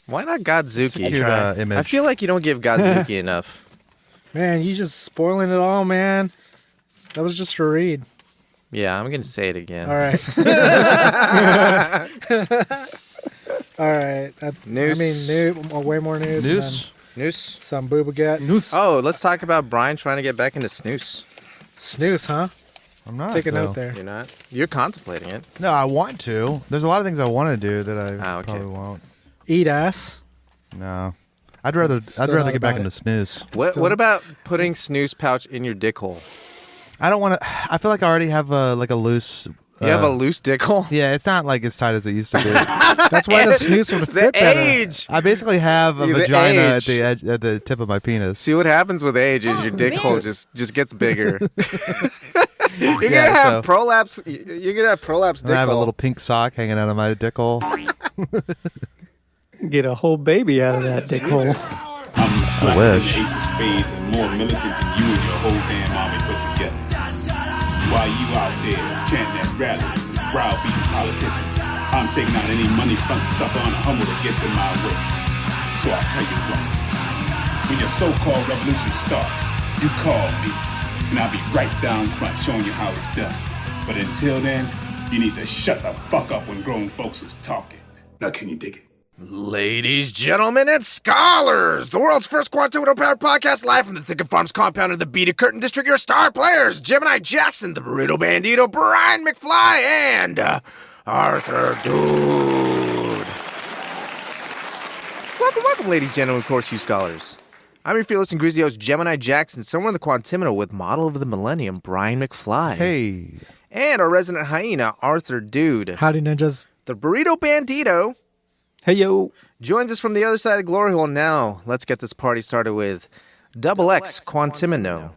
Why not Godzuki? Cute, image. I feel like you don't give Godzuki enough. Man, you just spoiling it all, man. That was just a read. Yeah, I'm going to say it again. All right. All right. News. I mean, way more news. News. Noose. Some boobagettes. Noose. Oh, let's talk about Brian trying to get back into snooze. Snooze, huh? I'm not. Take a though. note there. You're not? You're contemplating it. No, I want to. There's a lot of things I want to do that I okay. probably won't. Eat ass. No. I'd rather not get back about into it. snooze. What about putting snooze pouch in your dick hole? I don't want to. I feel like I already have a loose. You have a loose dick hole? Yeah, it's not like as tight as it used to be. That's why the snooze would The fit better. age! I basically have a The vagina at age. the edge, at the tip of my penis. See what happens with age is your dick hole just gets bigger. You're gonna Yeah, have so- prolapse. You're gonna have prolapse And dick I have a hole. little pink sock hanging out of my dick hole. Get a whole baby out of that dick hole. I wish. Ace of Spades and more militant than you and your whole damn army put together. While you out there chanting at rallies, browbeating politicians, I'm taking out any money front sucker on a humble that gets in my way. So I'll tell you what. When your so-called revolution starts, you call me, and I'll be right down front showing you how it's done. But until then, you need to shut the fuck up when grown folks is talking. Now can you dig it? Ladies, gentlemen, and scholars, the world's first Quantimino powered podcast live from the Thick and Farms compound of the Beaded Curtain District. Your star players, Gemini Jackson, the Burrito Bandito, Brian McFly, and Arthur Dude. Welcome, ladies, gentlemen, of course, you scholars. I'm your fearless and greasy host, Gemini Jackson, somewhere in the Quantimino with model of the millennium, Brian McFly. Hey. And our resident hyena, Arthur Dude. Howdy, ninjas. The Burrito Bandito Hey, yo. joins us from the other side of the glory hole. Now, let's get this party started with Double X Quantimino.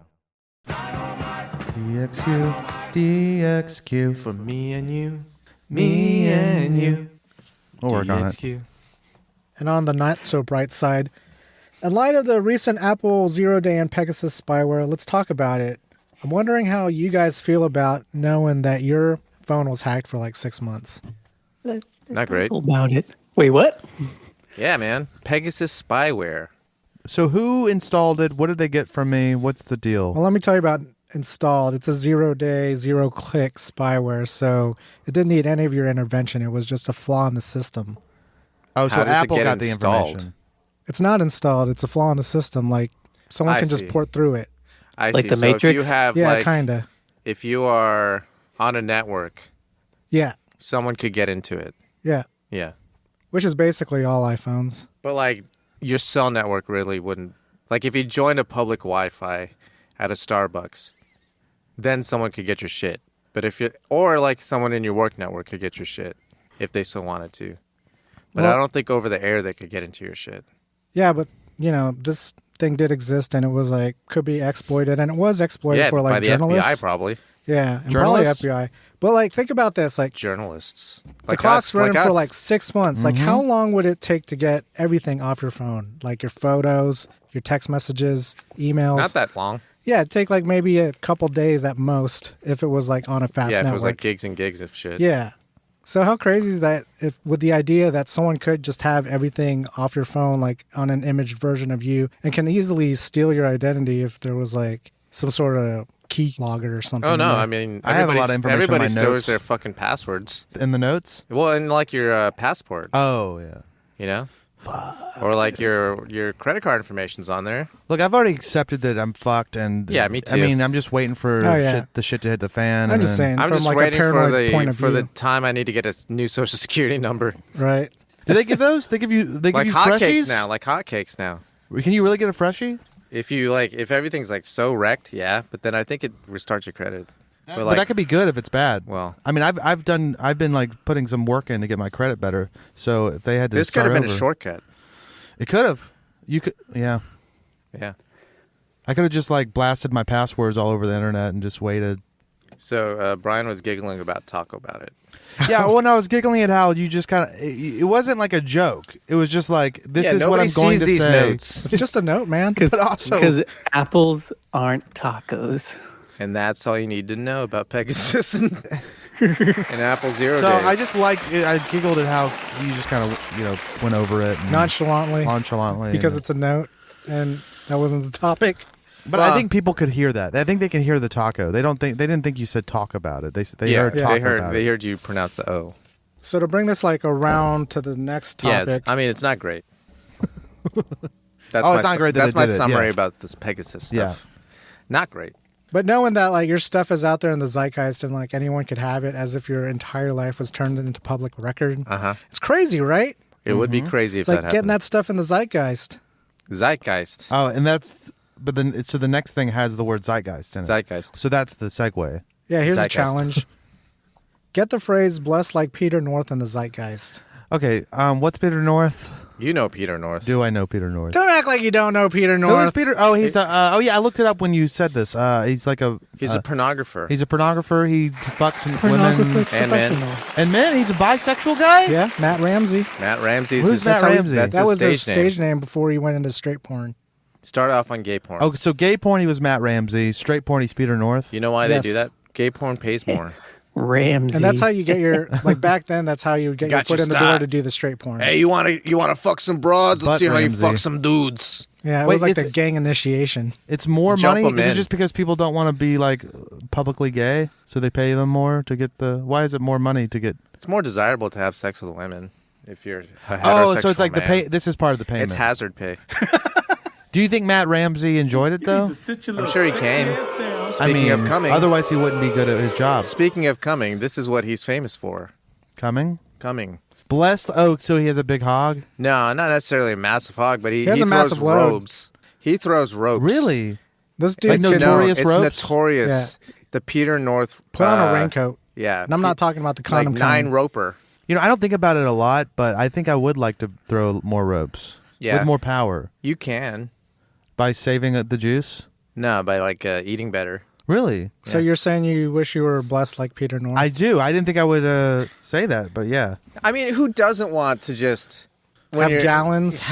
DXQ. DXQ. For me and you, me and you. We'll work on it. DXQ. And on the not so bright side, in light of the recent Apple Zero Day and Pegasus spyware, let's talk about it. I'm wondering how you guys feel about knowing that your phone was hacked for like 6 months. Let's Not great. talk about it. Wait, what? Yeah, man. Pegasus spyware. So who installed it? What did they get from me? What's the deal? Well, let me tell you about installed. It's a 0 day, 0 click spyware, so it didn't need any of your intervention. It was just a flaw in the system. Oh, so How does it Apple get got the installed? information. It's not installed. It's a flaw in the system. Like someone I can just see. port through it. I Like see. the So if Matrix? you have, Yeah, like, kinda. if you are on a network, Yeah, someone could get into it. yeah. Yeah. Which is basically all iPhones. But, like, your cell network really wouldn't. Like, if you joined a public Wi-Fi at a Starbucks, then someone could get your shit. But if you, or like someone in your work network could get your shit if they so wanted to. But Well- I don't think over the air they could get into your shit. Yeah, but you know this thing did exist, and it was like could be exploited, and it was exploited Yeah, for like by the journalists. FBI probably. Yeah, and Journalists? probably FBI. But like, think about this: like Journalists. the clock's running for us. like 6 months. Like, how long would it take to get everything off your phone? Like your photos, your text messages, emails. Not that long. Yeah, it'd take like maybe a couple days at most if it was like on a fast Yeah, if network. it was like gigs and gigs of shit. Yeah. So how crazy is that if with the idea that someone could just have everything off your phone, like on an image version of you, and can easily steal your identity if there was like some sort of key logger or something? Oh no, there. I mean, I have a lot of information in everybody my stores notes. their fucking passwords. In the notes? Well, in like your passport, Oh, yeah. you know, or like your credit card information's on there. Look, I've already accepted that I'm fucked, and Yeah, me I too. mean, I'm just waiting for Oh, yeah. the shit to hit the fan. I'm and just then- saying I'm from just like waiting a for paranoid point the of for view, the time I need to get a new social security number. right? Do they give those? They give you Like freshies hotcakes now. Like hotcakes now. Can you really get a freshie? If you like, if everything's like so wrecked, yeah. But then I think it restarts your credit. But But like, that could be good if it's bad. well, I mean, I've been like putting some work in to get my credit better. So if they had to, this could have start been a over- shortcut. It could have. You could, yeah. Yeah. I could have just like blasted my passwords all over the internet and just waited. So Brian was giggling about talk about it. Yeah, well, no, I was giggling at how you just kind of. It wasn't like a joke. It was just like this Yeah, is what nobody I'm going sees to these say. notes, It's just a note, man. But also- Because apples aren't tacos. and that's all you need to know about Pegasus. An Apple Zero So days. I just liked it. I giggled at how you just kind of, went over it. And nonchalantly. Because it's a note, and that wasn't the topic. But I think people could hear that. I think they can hear the taco. They didn't think you said talk about it. They heard talk about it. They heard you pronounce the O. So to bring this around to the next topic. Yes, I mean it's not great. It's not great. That's my summary about this Pegasus stuff. Yeah. Not great. But knowing that your stuff is out there in the zeitgeist and anyone could have it as if your entire life was turned into public record. It's crazy, right? It would be crazy It's if like that happened. getting that stuff in the zeitgeist. Zeitgeist. Oh, and but then so the next thing has the word zeitgeist in it. Zeitgeist. So that's the segue. Yeah, here's Zeitgeist. a challenge. Get the phrase "blessed like Peter North" in the zeitgeist. Okay, what's Peter North? You know Peter North. Do I know Peter North? Don't act like you don't know Peter Who is North. Peter? Oh, he's I looked it up when you said this. He's like He's a pornographer. He's a pornographer. He fucks women And men. and men. He's a bisexual guy. Yeah, Matt Ramsey. Matt Ramsey's Who's his, Matt Ramsey? That's That was his stage stage name before he went into straight porn. Start off on gay porn. Oh, so gay porn he was Matt Ramsey. Straight porn he's Peter North. You know why Yes. they do that? Gay porn pays more. Ramsey. And that's how you get your back then. That's how you would get your Got foot your in the door start. to do the straight porn. Hey, you wanna fuck some broads? Let's Butt see how you Ramsey. fuck some dudes. Yeah, it Wait, was like it's- the gang initiation. It's more Jump money. 'em Is it in. just because people don't want to be publicly gay, so they pay them more to get the? Why is it more money to get? It's more desirable to have sex with women if you're a Oh, so heterosexual it's like the man. pay. This is part of the payment. It's hazard pay. Do you think Matt Ramsey enjoyed it though? I'm sure he came. Speaking of coming, otherwise he wouldn't be good at his job. Speaking of coming, this is what he's famous for. Coming. Blessed. Oh, so he has a big hog. No, not necessarily a massive hog, but he has a throws massive load. ropes. He throws ropes. Really? This Like dude should notorious it's ropes? notorious. The Peter North. put on a raincoat. Yeah. And I'm not talking about the condom. like 9 kind. roper. I don't think about it a lot, but I think I would like to throw more ropes. Yeah. With more power You can. by saving the juice. No, by eating better. Really? So you're saying you wish you were blessed like Peter North? I do. I didn't think I would say that, but yeah. I mean, who doesn't want to just Have gallons?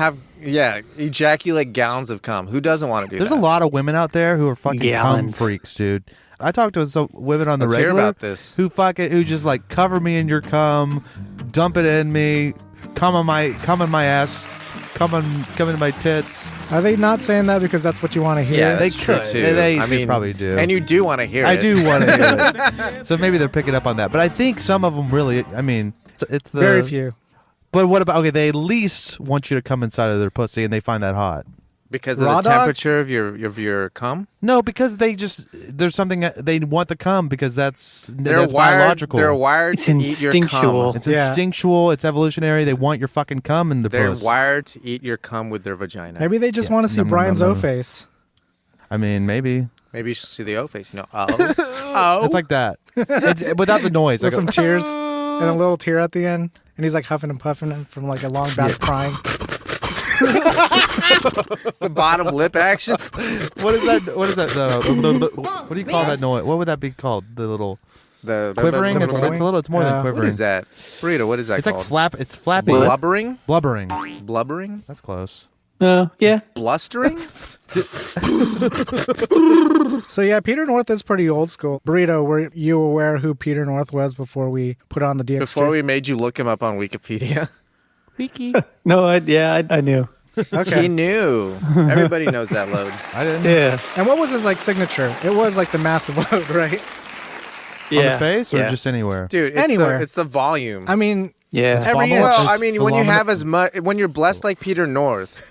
Ejaculate gallons of cum. Who doesn't want to do There's that? a lot of women out there who are fucking cum Gallons. freaks, dude. I talked to some women on the Let's hear regular about this. who just cover me in your cum, dump it in me, cum in my ass, come into my tits. Are they not saying that because that's what you want to hear? Yeah, They that's true could. too. They I mean, probably do. And you do want to hear it. I do want to hear it. So maybe they're picking up on that. But I think some of them really, it's the... Very few. But what about, they at least want you to come inside of their pussy and they find that hot. Because of Raw the dog? temperature of your cum? No, because there's something, they want the cum because that's Wired, biological. They're wired It's to eat your instinctual. cum. It's Yeah. instinctual, it's evolutionary, they want your fucking cum in the They're puss. wired to eat your cum with their vagina. Maybe they just want to see Brian's O-face. I mean, maybe. Maybe you should see the O face. Oh. It's like that. It's without the noise. With Like some tears and a little tear at the end. And he's huffing and puffing from a long bout of crying. the bottom lip action. What is that? What is that? What do you call that noise? What would that be called? The little The quivering? It's a little. It's more than quivering. What is that? Burrito, what is that It's called? like flap. It's flappy. Blubbering? Blubbering. Blubbering? That's close. Yeah. Blustering? So yeah, Peter North is pretty old school. Burrito, were you aware who Peter North was before we put on the DX? Before we made you look him up on Wikipedia. No, I knew. Okay. He knew. Everybody knows that load. I didn't. Yeah. And what was his signature? It was the massive load, right? Yeah. On the face or Yeah. just anywhere? Dude, it's Anywhere. it's the volume. I mean, Yeah. every Fumble? inch. Well, I It's mean, when you phenomenal. have as much, when you're blessed like Peter North,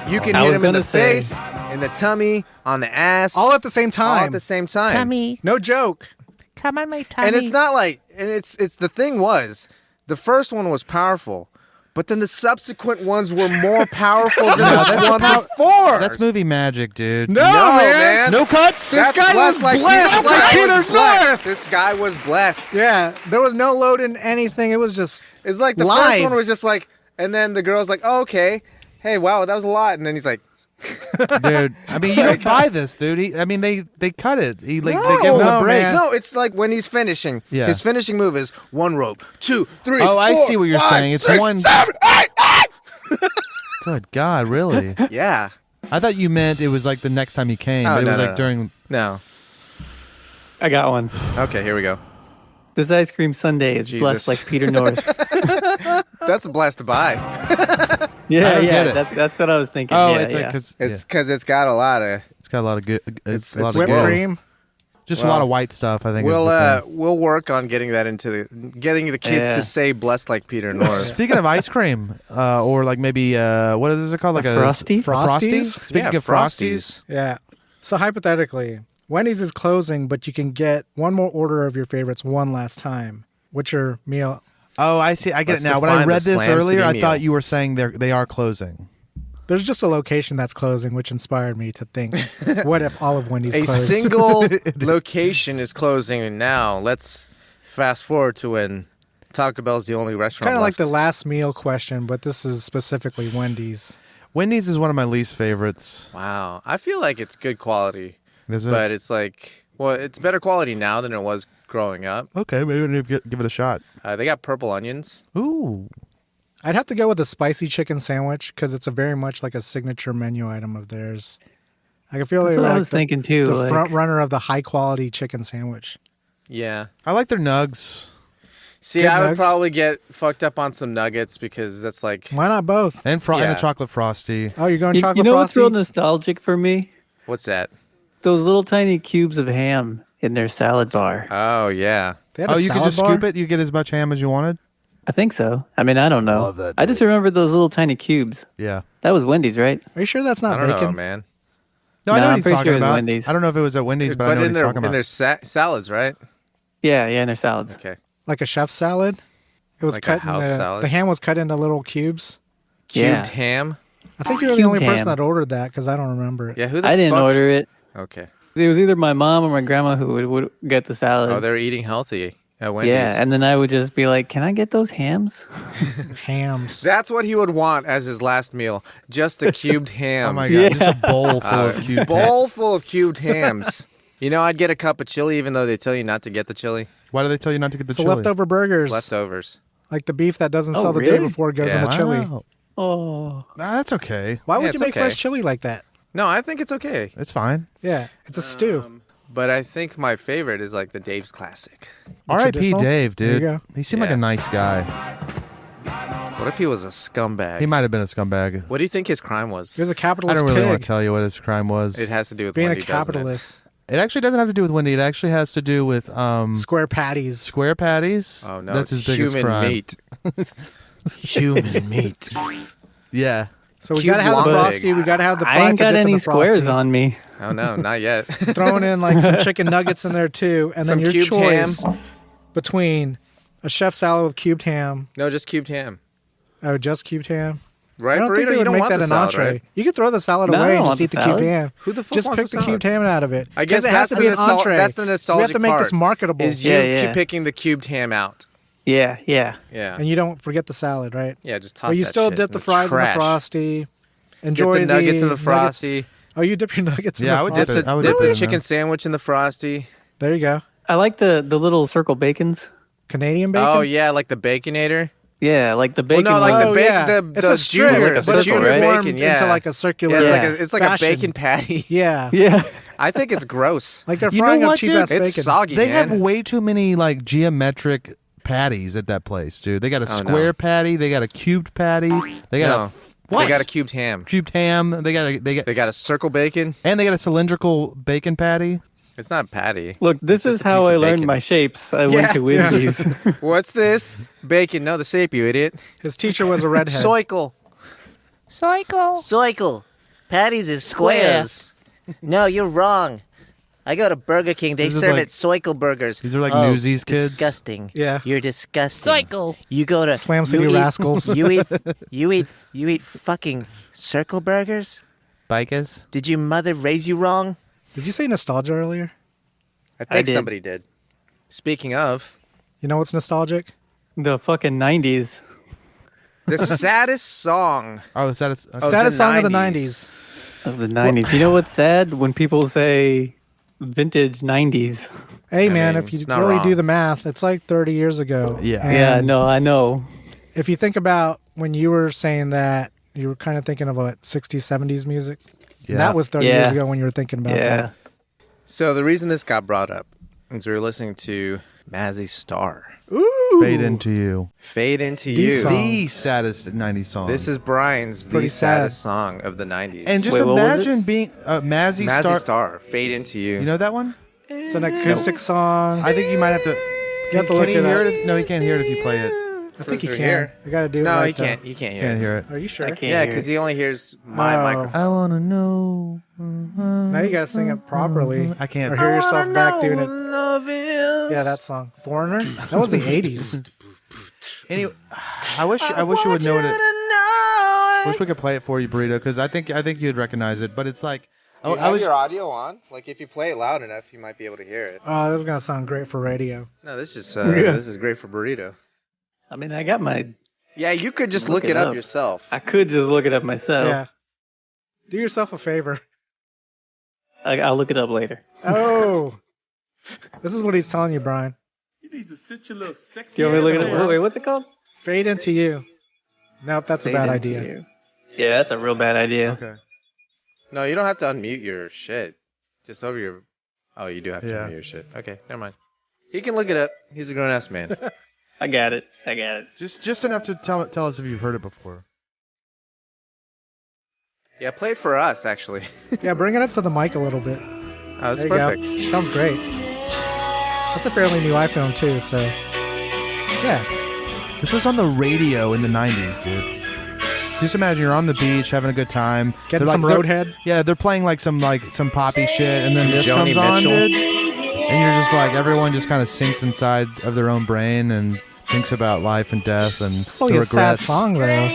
you can I hit was him in the gonna say. face, in the tummy, on the ass, all at the same all time. at the same time. No joke. Come on, my tummy. And it's not and it's the thing was, the first one was powerful, but then the subsequent ones were more powerful than the one before. That's movie magic, dude. No, No, man. man. No cuts. This That's guy was blessed blessed like Peter North. This guy was blessed. Yeah, there was no load in anything. It was just It's like the Live. first one was just and then the girl's like, oh, okay, hey, wow, that was a lot, and then he's like, Dude, I mean, you don't buy this, dude. They cut it. They give him No, a break. man. no, it's like when he's finishing. Yeah. His finishing move is 1 rope, 2, 3. Oh, I 4, see what you're 5, saying. It's 6, one- 7, 8, 8. Good God, really? Yeah. I thought you meant it was like the next time he came. Oh, but it no, was no, like no. during. No. I got one. Okay, here we go. This ice cream sundae is blessed Jesus. like Peter North. That's a blast to buy. Yeah, don't yeah. get it. That's what I was thinking. Oh, yeah, it's like yeah. because It's because it's got a lot of. it's got a lot of good. It's a lot of Whipped good. cream. Just a Well, lot of white stuff. I think. is We'll the thing. we'll work on getting that into getting the kids Yeah. to say "blessed like Peter North." Speaking of ice cream, or like maybe what is it called? Like A Frosty? Frosties? Speaking of Frosties, Yeah. So hypothetically, Wendy's is closing, but you can get one more order of your favorites one last time. What's your meal? oh, I see. I get Let's it now. When I define read the this Slam earlier, City I meal. thought you were saying they are closing. There's just a location that's closing, which inspired me to think, what if all of Wendy's A closed? single location is closing now. Let's fast forward to when Taco Bell's the only It's restaurant. kind of like left. the last meal question, but this is specifically Wendy's. Wendy's is one of my least favorites. Wow, I feel like it's good quality, Is it? but it's like, well, it's better quality now than it was growing up. Okay, maybe we need to give it a shot. They got purple onions. Ooh. I'd have to go with the spicy chicken sandwich because it's a very much like a signature menu item of theirs. I feel That's like what I like was thinking too. the like- front runner of the high quality chicken sandwich. Yeah. I like their nugs. See, Good I would nugs. probably get fucked up on some nuggets because that's like, Why not both? And and Yeah. the chocolate frosty. Oh, you're going You, chocolate you know what's frosty? real nostalgic for me? what's that? Those little tiny cubes of ham in their salad bar. Oh yeah. They had Oh, a you could salad just bar? scoop it. You get as much ham as you wanted. I think so. I mean, I don't know. Love that, I just remember those little tiny cubes. Yeah. That was Wendy's, right? Are you sure that's I not don't bacon? know, man. No, I No, know I'm what he's pretty talking sure it was about. Wendy's. I don't know if it was at Wendy's, but I know what in he's their talking in about. their salads, right? Yeah, in their salads. Okay. Like a chef salad? It was Like a cut house into, salad? The ham was cut into little cubes. Cubed Yeah. ham. I think you're the Cubed only person ham. that ordered that because I don't remember it. Yeah. Who the I didn't fuck? order it. Okay. It was either my mom or my grandma who would get the salad. Oh, they're eating healthy at Wendy's. yeah, and then I would just be like, "Can I get those hams?" Hams. That's what he would want as his last meal. Just a cubed ham. Oh my god, Yeah. just a bowl full of cubed Bowl full of cubed hams. You know, I'd get a cup of chili even though they tell you not to get the chili. Why do they tell you not to get the So chili? leftover burgers. It's leftovers. Like the beef that doesn't Oh, sell the day really? before it goes in Yeah. the chili. Wow. Oh, Nah, that's okay. Why Yeah, would it's you make okay. fresh chili like that? No, I think it's okay. It's fine. Yeah, it's a stew. But I think my favorite is like the Dave's Classic. R.I.P. traditional? Dave, There you dude. go. He seemed like Yeah. a nice guy. What if he was a scumbag? He might have been a scumbag. What do you think his crime was? He was a I capitalist don't really pig. want to tell you what his crime was. It has to do with Being a Wendy, doesn't it? capitalist. It actually doesn't have to do with Wendy. It actually has to do with Square patties. square patties. Oh no, That's his it's biggest human crime. meat. Human meat. Yeah. So we Cube gotta have the long frosty. pig. We gotta have the I fries ain't to got dip in any the frosty. squares on me. Oh no, not yet. Throwing in like some chicken nuggets in there too, and Some then your cubed choice ham. between a chef salad with cubed ham. No, just cubed ham. Oh, just cubed ham. Right, I don't burrito? think they You would don't make want that the an salad, entree. right? You could throw the salad No, I away don't and just want eat the the cubed salad. ham. Who the fuck Just wants pick the the cubed salad? ham out of it. I guess 'Cause it has that's to be an the entree. that's the nostalgic We have to make part. this marketable. Is you Yeah, yeah. keep picking the cubed ham out. Yeah, yeah. Yeah. And you don't forget the salad, right? Yeah, just toss But you that still shit dip in the fries trash. in the frosty. Enjoy Get the nuggets in the nuggets. frosty. Oh, you dip your nuggets in Yeah, the I would frosty. dip it. I would Dip dip it the in chicken there. sandwich in the frosty. There you go. I like the little circle bacons. Canadian bacon? Oh yeah, like the Baconator. Yeah, like the Well, bacon. no, like one. the Oh, bacon. yeah. The, It's the a strip, junior, but the it's junior formed bacon. Yeah, into like a circular. Yeah, Yeah. it's like a fashion. bacon patty. Yeah. Yeah. I think it's gross. Like they're You know frying up what, cheap dude? ass bacon. It's soggy, They man. have way too many like geometric patties at that place, dude. They got a Oh, no. square patty. They got a cubed patty. They got No. a what? They got a cubed ham. cubed ham. They got They got a circle bacon. and they got a cylindrical bacon patty. It's not patty. Look, this It's just is a how piece I of learned bacon. my shapes. I Yeah. went to Wendy's. What's this? Bacon. No, the shape, you idiot. His teacher was a redhead. Cycle. Cycle. Patties is squares. No, you're wrong. I go to Burger King. They This is serve like- it Cycle burgers. These are like oh, Newsies kids. Disgusting. Yeah. You're disgusting. Cycle. You go to Slam you City eat- Rascals. You eat fucking circle burgers. Bikers. Did your mother raise you wrong? Did you say nostalgia earlier? I think did. somebody did. Speaking of, You know what's nostalgic? The fucking 90s. the saddest song. Oh, is that a, Oh, Saddest the song of the 90s. 90s. Of the 90s. You know what's sad? When people say vintage 90s. Hey, I man, mean, if you it's not really wrong. do the math, it's like 30 years ago. Yeah. Yeah, And no, I know. if you think about when you were saying that, you were kind of thinking of what, 60s, 70s music? Yeah. That was 30 Yeah. years ago when you were thinking about Yeah. that. So the reason this got brought up is we were listening to Mazzy Star. Ooh. Fade Into You. Fade Into The You. song. The saddest 90s song. This is Brian's Pretty the saddest song of the 90s. And just Wait, what was imagine being Mazzy Mazzy Star. Star. Fade Into You. You know that one? It's an acoustic song. I think you might have to. You have to look can he it hear up. it? No, he can't hear it if you play it. I think you Through can. here? You gotta do it. No, right he can't. though. He can't hear Can't it. hear it. Are you sure? I can't Yeah, hear because it. he only hears my Oh. microphone. I wanna know. Now you gotta sing it properly. I can't. Or hear yourself back doing it. Love is. Yeah, that song. Foreigner? That was the 80s. Anyway, I wish you would know it. Wish we could play it for you, Burrito, because I think you'd recognize it. But it's like, Do you have your audio on? Like, if you play it loud enough, you might be able to hear it. Oh, this is gonna sound great for radio. No, this is Yeah. this is great for burrito. I mean, I got my. Yeah, you could just Look look it it up up. yourself. I could just look it up myself. Yeah. Do yourself a favor. I'll look it up later. Oh. This is what he's telling you, Brian. You need to sit your little sexy. Do you want me to look ass it up? down. Wait, what's it called? Fade Into You. Nope, that's a Fade bad Into idea. You. Yeah, that's a real bad idea. Okay. No, you don't have to unmute your shit. Just over your. Oh, you do have to Yeah. unmute your shit. Okay, never mind. He can look it up. He's a grown ass man. I got it. Just enough to tell us if you've heard it before. Yeah, play it for us, actually. Yeah, bring it up to the mic a little bit. Oh, that's There you perfect. go. Sounds great. That's a fairly new iPhone, too, so. Yeah. This was on the radio in the 90s, dude. Just imagine you're on the beach having a good time. Getting They're some they're- Roadhead. Yeah, they're playing like some poppy shit, and then this Joni comes on, Mitchell. dude. And you're just like, everyone just kind of sinks inside of their own brain and thinks about life and death and Probably the a sad regrets. song, though.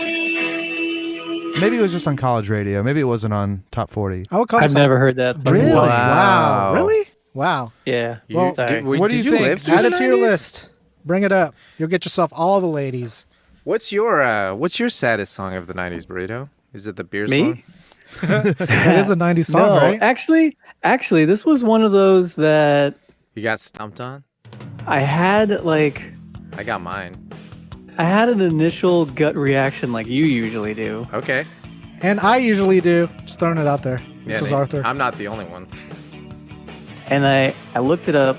Maybe it was just on college radio. Maybe it wasn't on Top 40. I would call I've it never heard that. song. Really? Wow. Wow. Really? Wow. Yeah. Well, sorry. What do did you think? live through Add the it to your 90s? list. Bring it up. You'll get yourself all the ladies. What's your saddest song of the 90s, Burrito? Is it the beer Me? song? It is a 90s song, no, right? actually, this was one of those that You got stomped on? I had I got mine. I had an initial gut reaction like you usually do. Okay. And I usually do. Just throwing it out there. This is Nate, Arthur. I'm not the only one. And I looked it up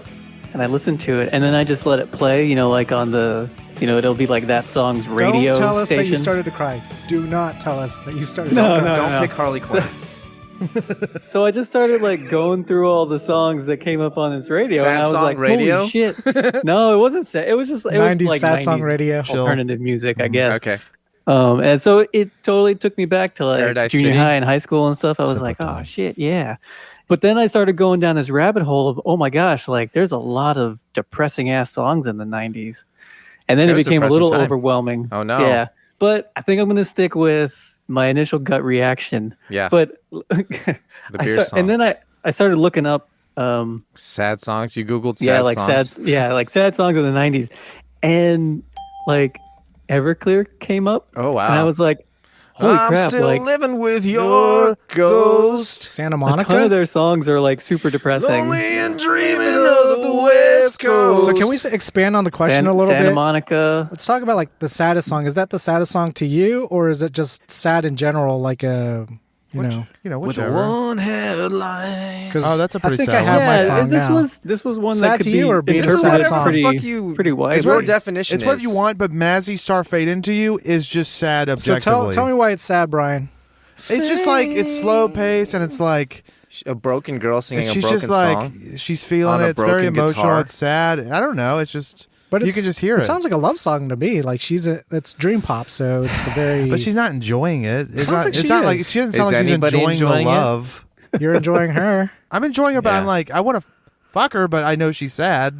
and I listened to it and then I just let it play, like on the, it'll be like that song's radio Don't tell us station. that you started to cry. Do not tell us that you started No, to cry. no. Don't pick Harley Quinn. So I just started going through all the songs that came up on this radio Sad and I was song like, radio? holy shit. No, it wasn't sad. It was just 90s like sad 90s song radio. alternative music, I guess. Okay. And so it totally took me back to Paradise junior City? high and high school and stuff. I was Super like, fun. oh shit, yeah. But then I started going down this rabbit hole of, oh my gosh, there's a lot of depressing ass songs in the 90s. And then It it was a became a little depressing time. overwhelming. Oh, no. Yeah. But I think I'm going to stick with my initial gut reaction. Yeah. But The beer song. and then I started looking up sad songs. You Googled sad yeah, like songs. sad songs in the 90s. And Everclear came up. Oh, wow. And I was like, holy I'm crap, still living with your ghost. Santa a ton of Monica? their songs are super depressing. Lonely and dreaming of the West Coast. So can we expand on the question a little Santa bit? Monica. Let's talk about the saddest song. Is that the saddest song to you, or is it just sad in general, Whichever. one headline. Oh, that's a pretty I think sad I have one. my Yeah, song this now. was one Sad that could to be you or being a sad interpreted song? Whatever the fuck you- pretty widely. It's your definition. It's what you want, but Mazzy Star Fade Into You is just sad So objectively. tell me why it's sad, Brian. It's just it's slow pace and it's like A broken girl singing a she's broken just like song. she's feeling on a it. It's very broken emotional. guitar. It's sad. I don't know. It's just But you can just hear it. It sounds like a love song to me. It's dream pop, so it's a very. but she's not enjoying it. It's Sounds not. like it's she not is. like she doesn't Is sound like she's anybody enjoying the enjoying it? love. You're enjoying her. I'm enjoying her, but I'm Yeah. like I want to fuck her, but I know she's sad.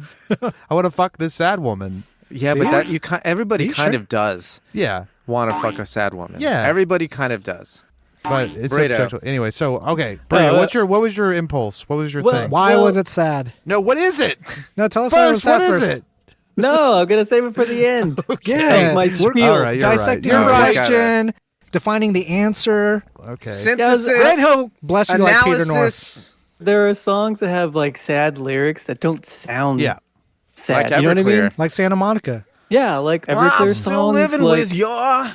I want to fuck this sad woman. Yeah, but that everybody You kind sure? of does Yeah, want to fuck a sad woman. Yeah. Everybody kind of does. but it's Burrito. sexual. Anyway, so okay, Burrito, what was your impulse? What was your thing? Why Well- was it sad? No, what is it? No, tell us why it was First, sad what is first. it? No, I'm gonna save it for the end. Yeah, my we're spiel. All right, you're dissecting right. your No, I got question, defining the answer. Okay. Synthesis, Then he'll bless you like Peter North. analysis. There are songs that have sad lyrics that don't sound Yeah. sad. Like you know what I Everclear. mean? Like Santa Monica. Yeah, like I'm Everclear still songs. living with your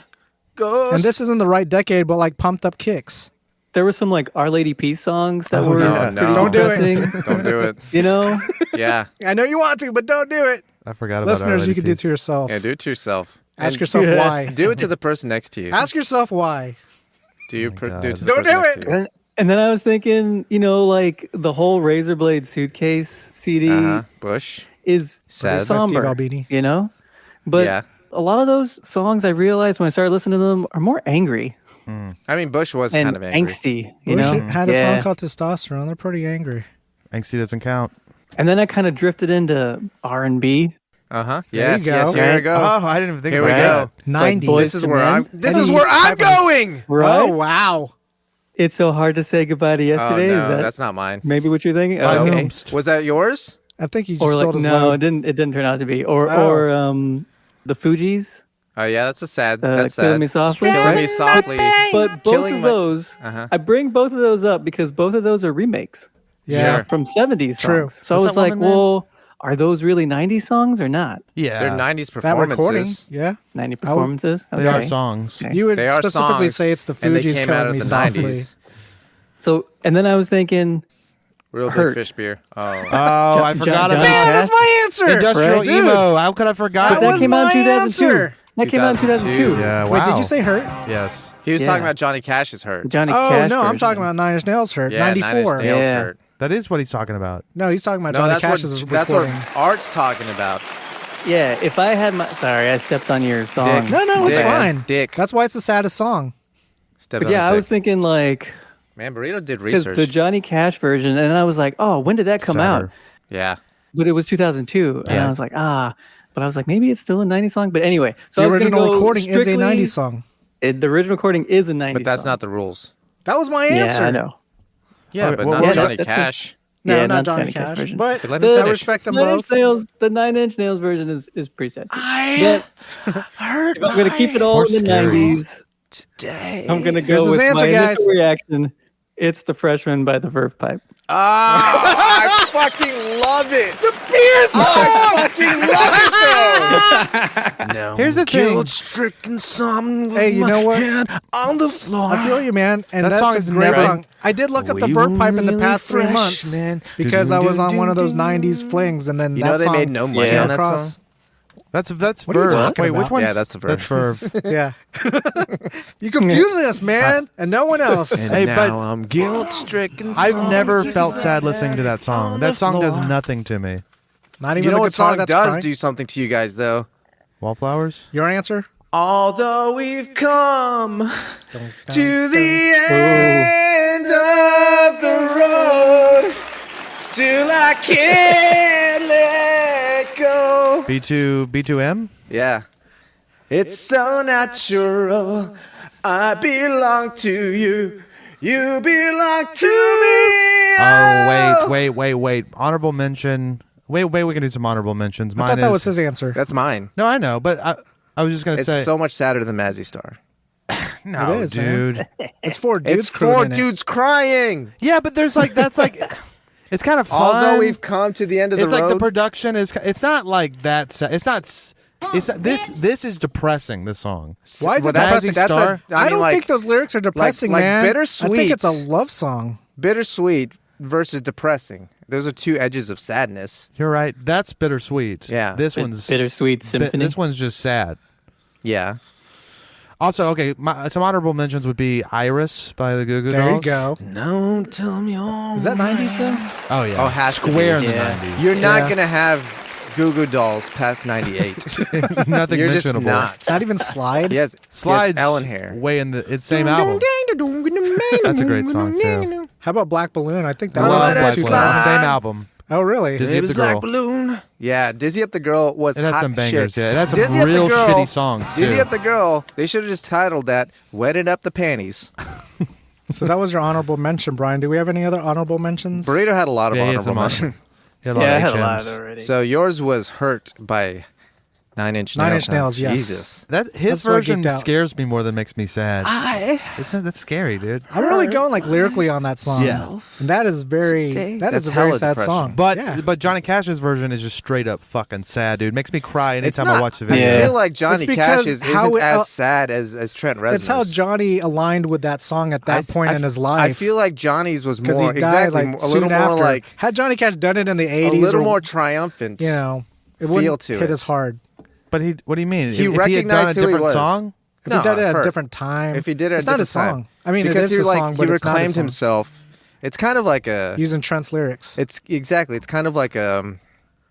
ghost. And this isn't the right decade, but like pumped up kicks. there were some like Our Lady Peace songs that Oh, were yeah. pretty No. Don't do it. depressing, Don't do it. You know? Yeah. I know you want to, but don't do it. I forgot about Our Listeners, Lady you can do it Peace. to yourself. Yeah, do it to yourself. Ask And yourself Yeah. why. Do it to the person next to you. Ask yourself why. Do you my do it God. to the Don't person do next it. to you. And then I was thinking, you know, like the whole Razor Blade Suitcase CD Bush. is Sad. Steve somber, Albini. you know? But Yeah. a lot of those songs I realized when I started listening to them are more angry I mean, Bush was and kind of angry. angsty, you Bush know? had a Yeah. song called Testosterone. They're pretty angry. Angsty doesn't count. And then I kind of drifted into R&B. Uh-huh. There Yes, you yes, go. here we Right. go. Oh, I didn't even think Here about we that. go. 90s. Boys This is to where Men. I'm this Any is where I'm type of- going. Right? Oh, wow. It's so hard to say goodbye to Oh yesterday. Is no, that that's not mine. maybe what you're thinking? By Okay. whomst? Was that yours? I think he just Or spilled like his no, load. it didn't turn out to be. Or Oh. the Fugees. Oh yeah, that's a sad. Killing That's sad. Me Softly. Killing right? Me softly. But both Killing of my- those, Uh-huh. I bring both of those up because both of those are remakes Yeah. Sure. from 70s True. songs. So I What's was that like, woman name? well, are those really 90s songs or not? Yeah. They're 90s That recording. performances. Yeah. 90 performances? They are Okay. songs. Okay. You would They are specifically songs, say it's the and they Fugees came out Killing of Me the Softly. 90s. So, and then I was thinking, Real big Hurt. fish beer. Oh. Oh, I forgot Johnny about Man, Cash? that's my answer. Industrial Right? emo. How could I forgot? That that was came out in my 2002. answer. That came out in 2002. Yeah, wow. Wait, did you say Hurt? Yes. He was Yeah. talking about Johnny Cash's Hurt. Johnny Oh, Cash no, I'm version. talking about Nine Inch Nails Hurt. Yeah, 94. 9 Inch Nails Yeah. Hurt. That is what he's talking about. No, he's talking about No, Johnny that's Cash's what recording. Art's talking about. Yeah, if I had my... Sorry, I stepped on your song. Dick. No, it's Dick. fine. Dick. That's why it's the saddest song. Step But on yeah, his I was dick. thinking like... Man, Burrito did Because research. the Johnny Cash version, and then I was like, oh, when did that come out? Sadder. Yeah. But it was 2002. And Yeah. I was like, but I was like, maybe it's still a 90s song. But anyway, so I The was gonna original go recording is a strictly- 90s song. The original recording is a 90s But that's song. not the rules. That was my answer. Yeah, I know. Yeah, Okay, but well, not yeah, Johnny that's Cash. No, Yeah, not not Johnny Johnny Cash Cash. version. But But let him I finish. respect them Nine both. Inch Nails, the 9 Inch Nails version is pretty sad. I If I'm going to keep it all More in the scary. 90s, today. I'm going to Here's go his with answer, my guys. initial reaction. It's The Freshman by the Verve Pipe. I fucking love it. The beer's I fucking love it though. No Here's the thing. Guilt-stricken someone with Hey, you my know what? head on the floor. I feel you, man. And That that's song a is great never- song. I did look up the We Burp were Pipe in the really past 3 fresh, months man. because I was on one of those 90s flings, and then You that know they song made no money came on that across. song? That's What are you Verve. talking Wait, about? which one's? Yeah, that's the Verve. That's Verve. Yeah. You confusing us, man, and no one else. And Hey, now but- I'm guilt-stricken. I've never felt sad listening to that song. That song does nothing to me. Not even You know a what guitar song that's does crying. do something to you guys though? Wallflowers? Your answer? Although we've come to the end of the road, still I can't let go. B2M? Yeah. It's so natural. I belong to you. You belong to me. Oh, wait. Honorable mention. Wait, we can do some honorable mentions. I Mine thought that is- was his answer. That's mine. No, I know, but I was just going to It's say. so much sadder than Mazzy Star. no, It is, man. dude. It's four dudes. It's four crooning it. dudes crying. Yeah, but there's that's it's kind of fun. Although we've come to the end of the it's road. like the production is. It's not like that. It's not. It's this is depressing. This song. Why is Well, it that's- depressing? that's a- I don't like, think those lyrics are depressing, like man. I bittersweet. think it's a love song. bittersweet versus depressing. Those are two edges of sadness. You're right. That's bittersweet. Yeah. This one's Bittersweet Symphony. This one's just sad. Yeah. Also, okay, some honorable mentions would be Iris by the Goo Goo There you Dolls. go. No, tell me all. Is that 90s though? Oh yeah. Oh, has to Square be. in the Yeah. 90s. You're not Yeah. going to have Goo Goo Dolls past 98. Nothing You're just mentionable. not. Not even Slide? Yes. Slides Ellen hair. way in the same album. That's a great song too. How about Black Balloon? I think I that love was Black too Balloon. bad. Same album. Oh, really? Dizzy It Up was the Girl. Black Balloon. Yeah, Dizzy Up the Girl was It had hot some bangers. shit. Yeah, it had some Dizzy Up the real Girl- shitty songs too. Dizzy Up the Girl, they should have just titled that Wetted Up the Panties. So that was your honorable mention, Brian. Do we have any other honorable mentions? Burrito had a lot of Yeah, he had honorable some mentions. He had a lot Yeah, I of had a lot HMs. already. So yours was Hurt by Nine Inch Nine Nails. Inch Nails, yes. Jesus. His That's what I version geeked out. scares me more than makes me sad. That's scary, dude. I'm really going like lyrically on that song. Yeah. And that is very That's a very hella sad depression. song. But yeah. but Johnny Cash's version is just straight up fucking sad, dude. Makes me cry It's anytime not, I watch the video. I Yeah. feel like Johnny It's Cash because isn't how it- as sad as Trent Reznor. it's how Johnny aligned with that song at that point in his life. I feel like Johnny's was because he more died exactly like a soon little after. more like Had Johnny Cash done it in the a 80s, little or, more triumphant. you know, it feel wouldn't to hit it. as hard. But what do you mean? He if he had done a recognized who he different was. song? If No, he did it at a hurt. different time, If he did it, at it's a not a different time. song. I mean, because it is he a song, but he it's not a reclaimed song. himself. It's kind of like a. Using Trent's lyrics. It's exactly. It's kind of like a.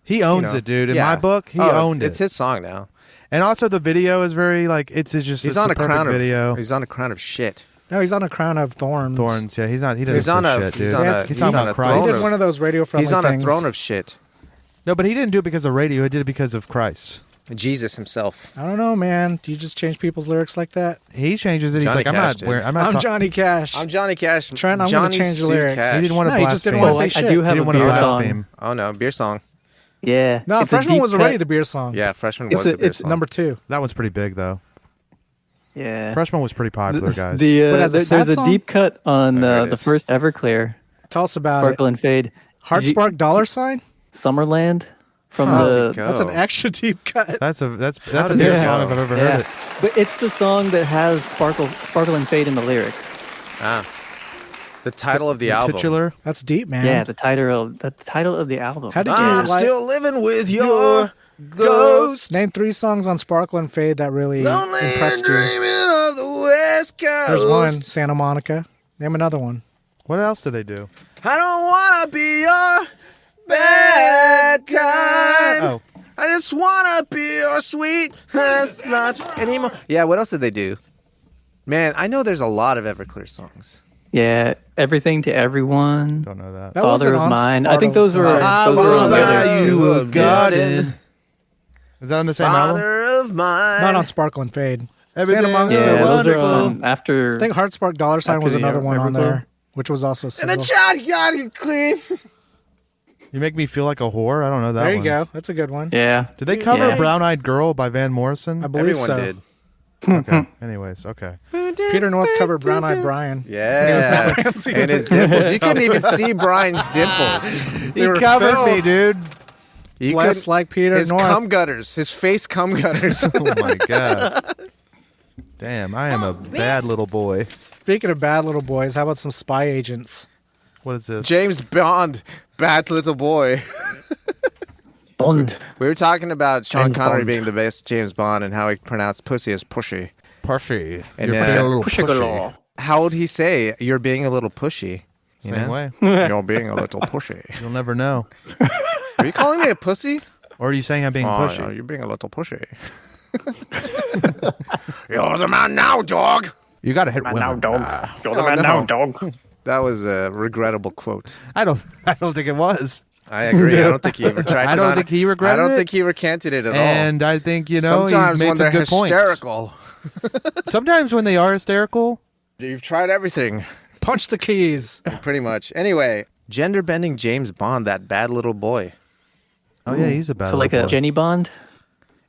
He owns it, dude. In yeah. my book, he Oh, owned it. It's his song now. And also the video is very like it's He's it's on a perfect crown video. of. He's on a crown of shit. No, he's on a crown of thorns. Thorns, yeah, he's not. He doesn't He's on say a- shit, he's dude. on a- He's he's talking on about a He Christ. did one of those radio friendly He's on things. a throne of shit. No, but he didn't do it because of radio. He did it because of Christ. Jesus himself. I don't know, man. Do you just change people's lyrics like that? He changes it. He's Johnny like, I'm Cash not did. wearing. I'm not. I'm Johnny Cash. I'm Johnny Cash. Trent, I'm Johnny gonna change the Sue lyrics. Cash. He didn't want to No, he just didn't blaspheme. wanna say I shit. do He have a didn't want to beer blaspheme. song. Oh no, beer song. Yeah. No, It's a Freshman deep was already cut. the beer song. Yeah, Freshman It's was a- the beer it's song. Number 2. That one's pretty big though. Yeah. Freshman was pretty popular, guys. But as a sad There's a song? deep cut on There it the is. first Everclear, Tell us about Sparkle it. and Fade. Heart Did you- Spark $? Sign? Summerland from How's the. it go? That's an extra deep cut. that's a does beer it song go? if I've ever Yeah. heard it. But it's the song that has Sparkle and Fade in the lyrics. Ah. The title of the The album. titular. That's deep, man. Yeah, the title of the album. How did you I'm like, still living with your ghost. name 3 songs on Sparkle and Fade that really Lonely and impressed you? dreaming of the West Coast. There's one, Santa Monica. Name another one. What else did they do? I don't wanna be your bad time. Oh, I just wanna be your sweet not anymore. Yeah, what else did they do? Man, I know there's a lot of Everclear songs. Yeah, Everything to Everyone. don't know that. That Father wasn't of on Mine. I Sparkle think those were. and Fade. Those were on the other. buy you a garden. Is that on the same album? Father of mine. Not on Sparkle and Fade. Everything Santa Monica. Yeah, those are wonderful. on after. I think Heart Spark $? Sign After was the another one on Everclear? there, which was also And the single. child got it clean. You make me feel like a whore. I don't know that There you one. go. That's a good one. Yeah. Did they cover Yeah. Brown Eyed Girl by Van Morrison? I believe Everyone so. did. Okay. Anyways, okay. Peter North covered Brown Eyed Brian. Yeah. Matt Ramsey. And his dimples. You couldn't even see Brian's dimples. They were covered filled. me, dude. You Blessed couldn't- like Peter his North. cum gutters. His face cum gutters. Oh my god. Damn, I am a bad little boy. Speaking of bad little boys, how about some spy agents? What is this? James Bond, bad little boy. Bond. We were talking about Sean James Connery Bond. being the best James Bond and how he pronounced pussy as pushy. Pushy. And, You're being a little Pushy pushy. galore. How would he say, you're being a little pushy? You Same know? way. You're being a little pushy. You'll never know. Are you calling me a pussy? Or are you saying I'm being Oh, pushy? no, you're being a little pushy. You're the man now, dog. You gotta hit women. You're the Oh, man no. now, dog. That was a regrettable quote. I don't think it was. I agree. I don't think he retracted I don't on think it. he regretted I don't it. think he recanted it at all. And I think, you know, Sometimes he made when some they're good points. hysterical, Sometimes when they are hysterical, you've tried everything, Punch the keys. pretty much. Anyway, gender bending James Bond, that bad little boy. oh yeah, he's a bad So like little a boy. Jenny Bond.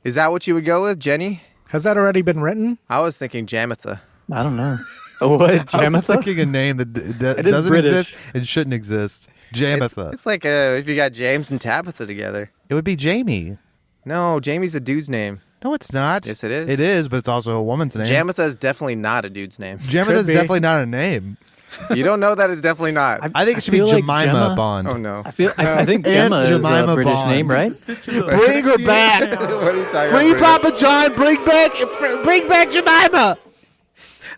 Is that what you would go with, Jenny? Has that already been written? I was thinking Jamatha. I don't know. Oh, what? I was Jamatha? thinking a name that It is doesn't British. exist and shouldn't exist. Jamatha. It's like if you got James and Tabitha together. It would be Jamie. No, Jamie's a dude's name. No, it's not. Yes, it is. It is, but it's also a woman's name. Jamatha is definitely not a dude's name. Jamatha's be. definitely not a name. You don't know that it's definitely not. I think it should be feel like Jemima Gemma- Bond. Oh no. I think Aunt Gemma is Jemima a British Bond. name, right? Bring her back. What are you talking Free about? Papa John. Bring back Jemima.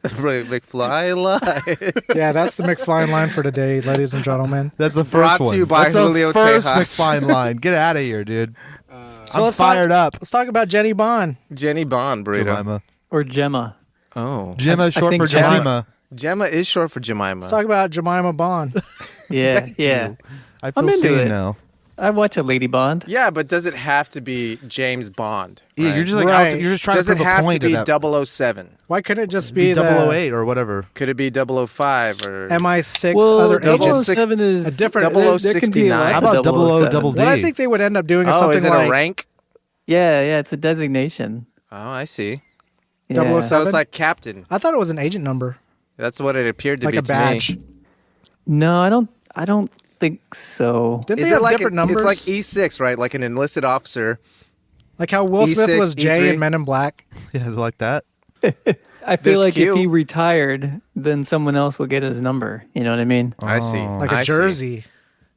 McFly lie. Yeah, that's the McFly line for today, ladies and gentlemen. That's the first Brought to one. you by That's the Julio first Tejas. McFine line. Get out of here, dude. So I'm let's talk- fired up. Let's talk about Jenny Bond. Jenny Bond burrito. Jemima. Or Gemma. Oh. Gemma is short think for Gemma- Jemima. Gemma is short for Jemima. Let's talk about Jemima Bond. Yeah, yeah. I I'm feel into seen it. now. I watch a Lady Bond. Yeah, but does it have to be James Bond? Yeah, right? you're just like Right. you're just trying Does to it prove a have to point be of that. 007? Why couldn't it just Be be the 008 or whatever. Could it be 005 or MI6 Well, other agents? 007 is A different- there can be a 0069. lot How of about 00 007s. double D? What I think they would end up doing is Oh, something is it like a rank? Yeah, it's a designation. Oh, I see. Yeah. So it's like captain. I thought it was an agent number, That's what it appeared to like be a badge. to me. No, I don't think so. Didn't Is they it have like different numbers? It's like E6, right? Like an enlisted officer. Like how Will Smith E6, was J E3. in Men in Black. Yeah, it's like that. I feel There's like Q. if he retired, then someone else would get his number. You know what I mean? I see. Like I a see. jersey.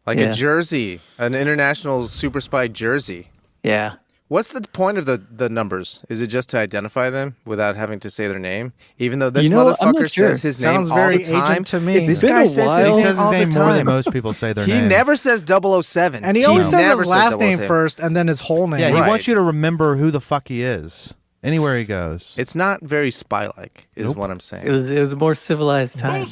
Like Yeah. a jersey, an international super spy jersey. Yeah. What's the point of the numbers? Is it just to identify them without having to say their name? Even though this You know, I'm not motherfucker sure. says his Sounds name all very the time. agent to me. This been guy a says while. his He name says his all the name more than time. most people say their He name. never says 007. And he always says never his last says name 007. first and then his whole name. Yeah, he Right. wants you to remember who the fuck he is anywhere he goes. It's not very spy-like, is what I'm saying. It was a more civilized time.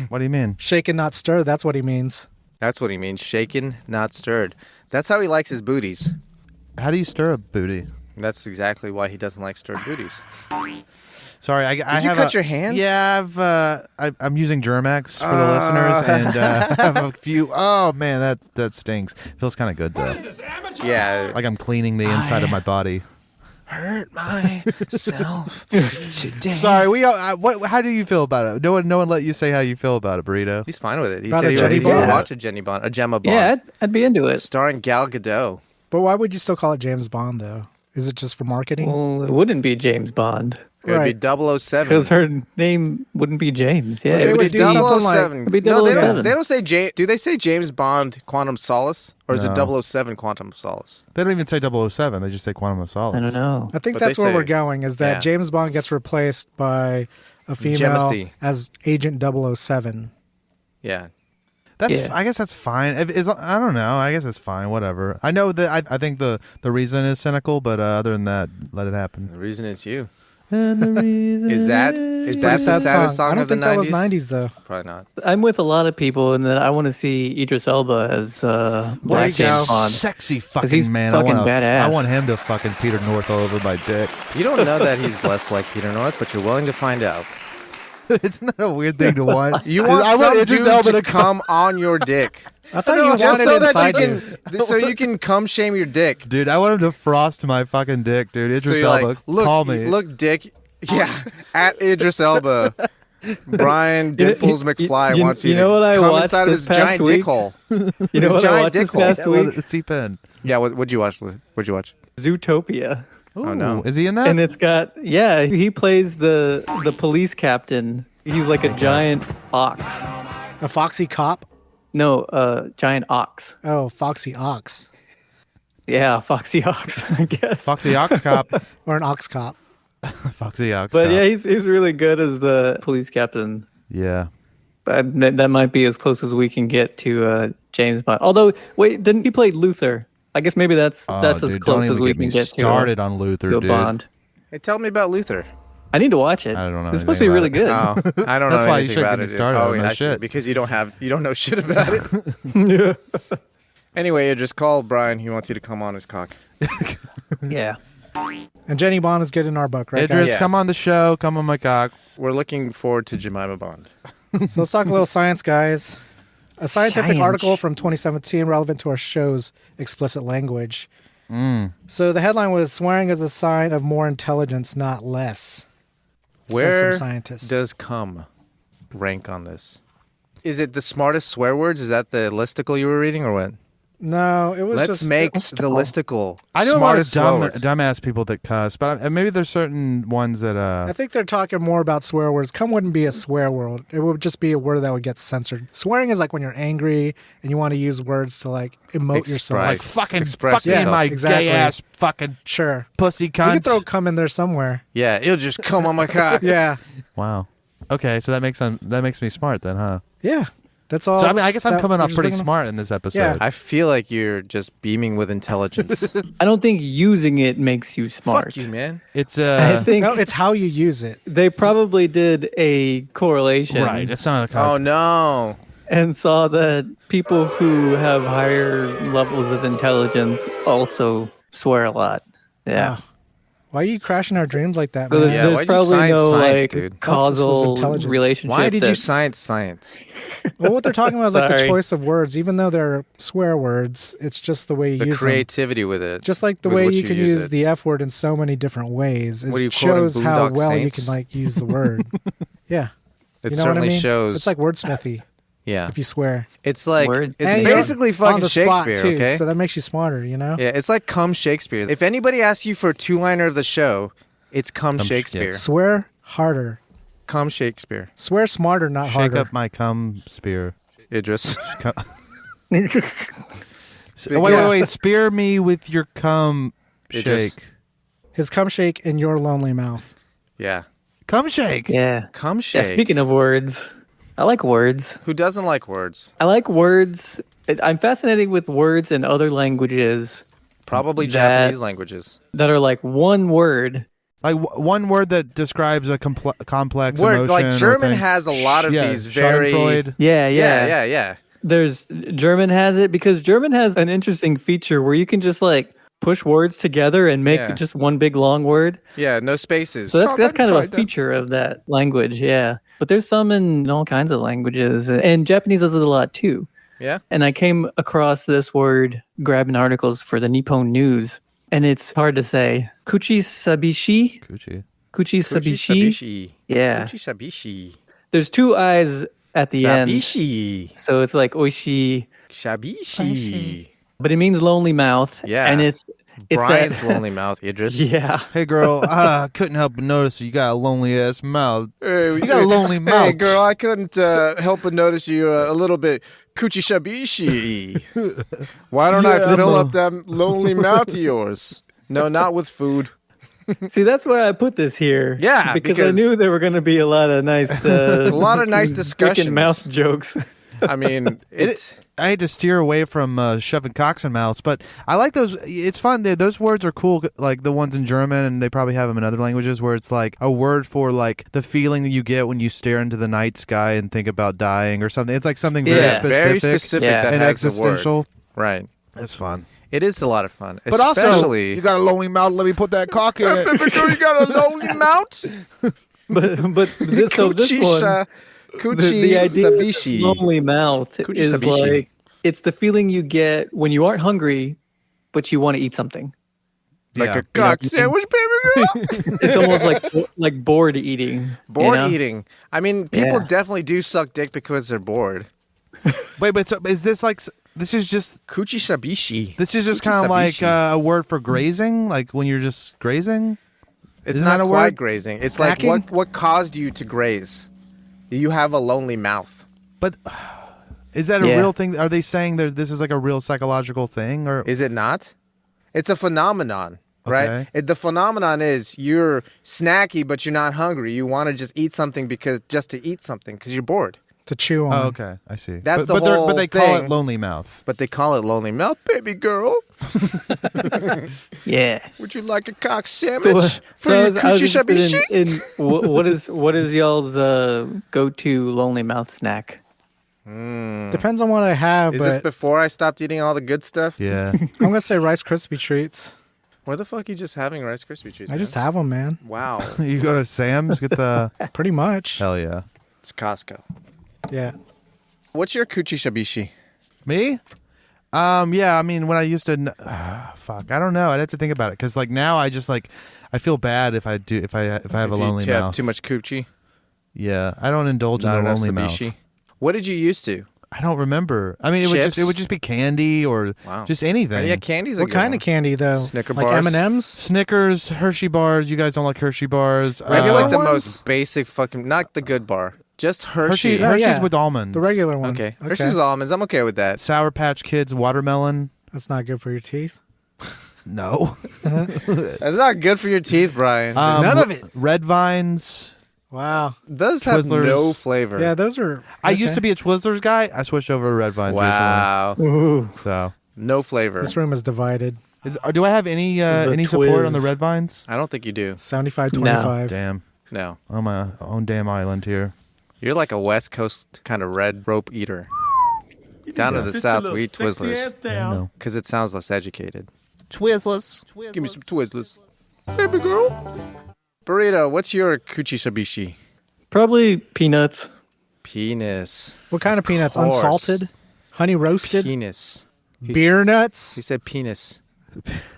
What do you mean? Shaken, not stirred. That's what he means. That's what he means. Shaken, not stirred. That's how he likes his booties. How do you stir a booty? That's exactly why he doesn't like stirred booties. Sorry, I Did have you cut your hands? Yeah, I'm using Germex for the listeners, and I have a few. Oh man, that stings. Feels kind of good though. Yeah. Like I'm cleaning the inside of my body. Hurt myself today. Sorry, what? How do you feel about it? No one let you say how you feel about it, Burrito. He's fine with it. He About said a he Jenny would Bond? watch a Gemma Bond. Yeah, I'd be into it. Starring Gal Gadot. But why would you still call it James Bond, though? Is it just for marketing? Well, it wouldn't be James Bond It would Right. be 007. because her name wouldn't be James. Yeah, They It would would be do something like- 007. It'd be No, they 007. don't say Do they say James Bond Quantum Solace? Or is it 007 Quantum Solace? They don't even say 007. They just say Quantum of Solace. I don't know. I think But they that's where say- we're going, is that yeah. James Bond gets replaced by a female Timothy. as Agent 007. Yeah. That's. Yeah. I guess that's fine. I don't know. I guess it's fine. Whatever. I know that. I think the reason is cynical, but other than that, let it happen. The reason is you. And the reason Is that Pretty the sad saddest song I don't of the think that was 90s? 90s, though. Probably not. I'm with a lot of people in that I want to see Idris Elba as Black you go. James Bond. sexy he's fucking man. fucking I badass. want him to fucking Peter North all over my dick. You don't know that he's blessed like Peter North, but you're willing to find out. Isn't that a weird thing to want? You want I some Idris dude Elba to come on your dick. I thought you just wanted so it that inside you can, so you can cum shame your dick. Dude, I want him to frost my fucking dick, dude. So Idris you're Elba, like, look, call me. look, dick. Yeah, at Idris Elba. Brian Dimples McFly you- wants you, you know to what I come watched inside of this his past giant week? dick hole. You know His what I giant watched dick this hole. past Yeah, let week? it seep in. Yeah, what'd you watch? What'd you watch? Zootopia. Oh, no. Is he in that? And it's got he plays the police captain. He's like a giant ox. A Foxy Cop? No, giant ox. Oh, Foxy Ox. Yeah, foxy ox, I guess. Foxy Ox Cop. Or an Ox Cop. Foxy Ox But Cop. yeah, he's really good as the police captain. Yeah. But that might be as close as we can get to James Bond. Although, wait, didn't he play Luther? I guess maybe that's Oh, as dude, close don't as even we get me can get started on Luther, to a dude. Bond. Hey, tell me about Luther. I need to watch it. I don't know It's supposed to be really anything good. Oh, I don't know That's why you anything should about get me it. started Oh, on yeah, that I see. shit. Because you don't know shit about it. Anyway, you just call Brian. He wants you to come on his cock. Yeah. And Jenny Bond is getting our buck, right, Idris, guys? Yeah. come on the show. Come on my cock. We're looking forward to Jemima Bond. So let's talk a little science, guys. A scientific Science. article from 2017 relevant to our show's explicit language. So the headline was "Swearing is a sign of more intelligence, not less." says Where some scientists. does cum rank on this? Is it the smartest swear words? Is that the listicle you were reading or what? No, it was Let's just make the listicle. I know a lot of smartest swear words. dumbass people that cuss, but maybe there's certain ones that I think they're talking more about swear words. Cum wouldn't be a swear word. It would just be a word that would get censored. Swearing is like when you're angry and you want to use words to like emote yourself. Like, Like, fucking express fuck me in yourself. my Exactly. gay ass fucking sure. pussy You cunt. could throw cum in there somewhere. Yeah, it'll just come on my cock. Yeah. Wow. Okay, so that makes me smart then, huh? Yeah. That's all. So I mean, I guess I'm that coming we're off just pretty bringing up. smart in this episode. Yeah. I feel like you're just beaming with intelligence. I don't think using it makes you smart. Fuck you, man. It's I think No, it's how you use it. they probably did a correlation right. It's not a Oh cause. no. and saw that people who have higher levels of intelligence also swear a lot. Yeah. Wow. Why are you crashing our dreams like that, So man? Yeah, there's why'd you probably science no science, like dude? causal intelligence. relationship. Why did you that- science? Well, what they're talking about is like the Sorry. choice of words. Even though they're swear words, it's just the way you The use them. creativity with it. Just like the with way which you can use use it. the F word in so many different ways. What are you It quoting, shows how Boondock well Saints? you can like use the word. Yeah. It You know what I certainly mean? shows. It's like wordsmithy yeah. if you swear. It's like Words. it's And you're basically on fucking the spot, Shakespeare, too, okay? So that makes you smarter, you know? Yeah, it's like come Shakespeare. If anybody asks you for a two-liner of the show, it's come Shakespeare. Swear harder. Come Shakespeare. Swear smarter, not Shake harder. up my cum spear. Idris. Wait. Spear me with your cum Idris. shake. His cum shake in your lonely mouth. Yeah. Cum shake. Yeah. Come Yeah. shake. Speaking of words, I like words. Who doesn't like words? I like words. I'm fascinated with words in other languages Probably That- Japanese languages. that are like one word. Like one word that describes a complex Word, emotion. like or German thing. has a lot of Yeah, these very Schadenfreude. Yeah. yeah. There's German has it because German has an interesting feature where you can just like push words together and make Yeah. just one big long word. Yeah, no spaces. So that's kind of a feature of that language, yeah. But there's some in all kinds of languages, and Japanese does it a lot too. Yeah. And I came across this word grabbing articles for the Nippon News, and it's hard to say. Kuchisabishii? Gucci. Kuchisabishii? Kuchisabishii. Yeah. Kuchisabishii. There's two eyes at the end. Sabishi. So it's like oishi, Shabishi. but it means lonely mouth. Yeah. And it's Brian's that, lonely mouth, Idris. Yeah. Hey girl, I couldn't help but notice you got a lonely ass mouth. Hey, You got a lonely Hey, mouth. girl, I couldn't help but notice you a little bit Kuchisabishii. Why don't I Yeah, fill I'm up that lonely mouth of yours? No, not with food. See, that's why I put this here. Yeah, because because- I knew there were going to be a lot of nice, A lot of nice freaking discussions. mouth jokes. I mean, it's I had to steer away from shoving cocks in mouths, but I like those. It's fun. Those words are cool, like the ones in German, and they probably have them in other languages, where it's like a word for like the feeling that you get when you stare into the night sky and think about dying or something. It's like something Yeah. very specific, specific Yeah. that and has the word. existential. Right. It's fun. It is a lot of fun. But also, Especially, you got a lonely mouth. Let me put that cock in it. you got a lonely mouth? But this one, the idea of Kuchisabishii. lonely mouth is Kuchisabishii. like it's the feeling you get when you aren't hungry, but you want to eat something. Like Yeah. a cock sandwich, baby girl. It's almost like bored eating. Bored you know? eating. I mean, people Yeah. definitely do suck dick because they're bored. Wait, but so, is this like? This is just Kuchisabishii. kind of like Kuchisabishii. a word for grazing, like when you're just grazing. It's Isn't not that a quite word? grazing. It's Snacking? like what caused you to graze? You have a lonely mouth. But is that a Yeah. real thing? Are they saying this is like a real psychological thing, or Is it not? It's a phenomenon, right? Okay. The phenomenon is you're snacky, but you're not hungry. You want to just eat something just to eat something because you're bored. To chew on. Oh, okay, I see. That's but, the whole but they call it thing. lonely mouth. But they call it lonely mouth, baby girl. Yeah. Would you like a cock sandwich for I your was interested Kuchisabishii? in what is y'all's go-to lonely mouth snack? Depends on what I have, Is this but before I stopped eating all the good stuff? Yeah. I'm going to say Rice Krispie treats. Where the fuck are you just having Rice Krispie treats? I man? just have them, man. Wow. You go to Sam's, get the Pretty much. hell yeah. It's Costco. Yeah. What's your Kuchisabishii? Me? Yeah. I mean, when I used to, fuck, I don't know. I'd have to think about it because like now I just like I feel bad if I have a lonely you mouth. have too much coochie? Yeah, I don't indulge Not in the enough lonely sabishi? mouth. What did you used to? I don't remember. I mean, Chips? it would just be candy or Wow. just anything. Yeah, candy's a What good kind one. of candy, though? Snicker like bars? M&M's? Snickers, Hershey bars. You guys don't like Hershey bars? I feel like the ones? most basic fucking, not the good bar, just Hershey. Yeah, Hershey's yeah. with almonds. The regular one. Okay. Hershey's with almonds. I'm okay with that. Sour Patch Kids watermelon. That's not good for your teeth. No. That's not good for your teeth, Brian. None of it. Red Vines. Wow. Those have Twizzlers. no flavor. Yeah, those are... I used okay. to be a Twizzlers guy. I switched over to Red Vines Wow. Ooh. recently. So, No flavor. This room is divided. do I have any support on the Twiz. Red Vines? I don't think you do. 75-25. Damn. No. On my own damn island here. You're like a West Coast kind of red rope eater. Down to the south, we eat Twizzlers I know. because it sounds less educated. Twizzlers. Give me some Twizzlers. Baby girl. Burrito, what's your Kuchisabishii? Probably peanuts. Penis. What kind of peanuts? course. Unsalted? Honey roasted? Penis. Beer nuts? He said penis.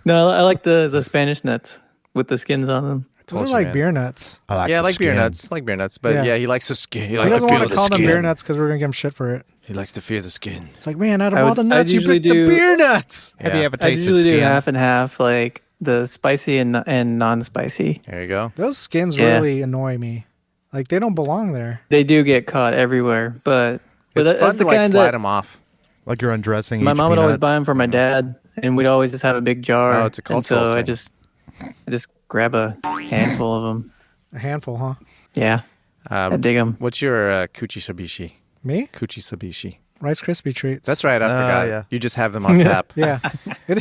No, I like the Spanish nuts with the skins on them. Those are like beer nuts. I Yeah, I the like beer skin. nuts. Like beer nuts. But Yeah. he likes the skin. He He likes doesn't to want feel to the call them beer skin. nuts because we're going to give him shit for it. He likes to feel the skin. It's like, man, out of I all would- the nuts, I'd you usually picked the do- beer nuts. Have you ever I tasted usually do skin? half and half, like the spicy and non-spicy. There you go. Those skins Yeah. really annoy me. Like, they don't belong there. They do get caught everywhere, but It's that's fun to the like kind slide that them off. Like you're undressing my each mom would always peanut. buy them for my dad, and we'd always just have a big jar. Oh, it's a and cultural so thing. I just grab a handful of them. A handful, huh? Yeah, I dig them. What's your Kuchisabishii? Me? Kuchisabishii. Rice Krispie treats. That's right. I forgot. yeah. You just have them on tap. Yeah,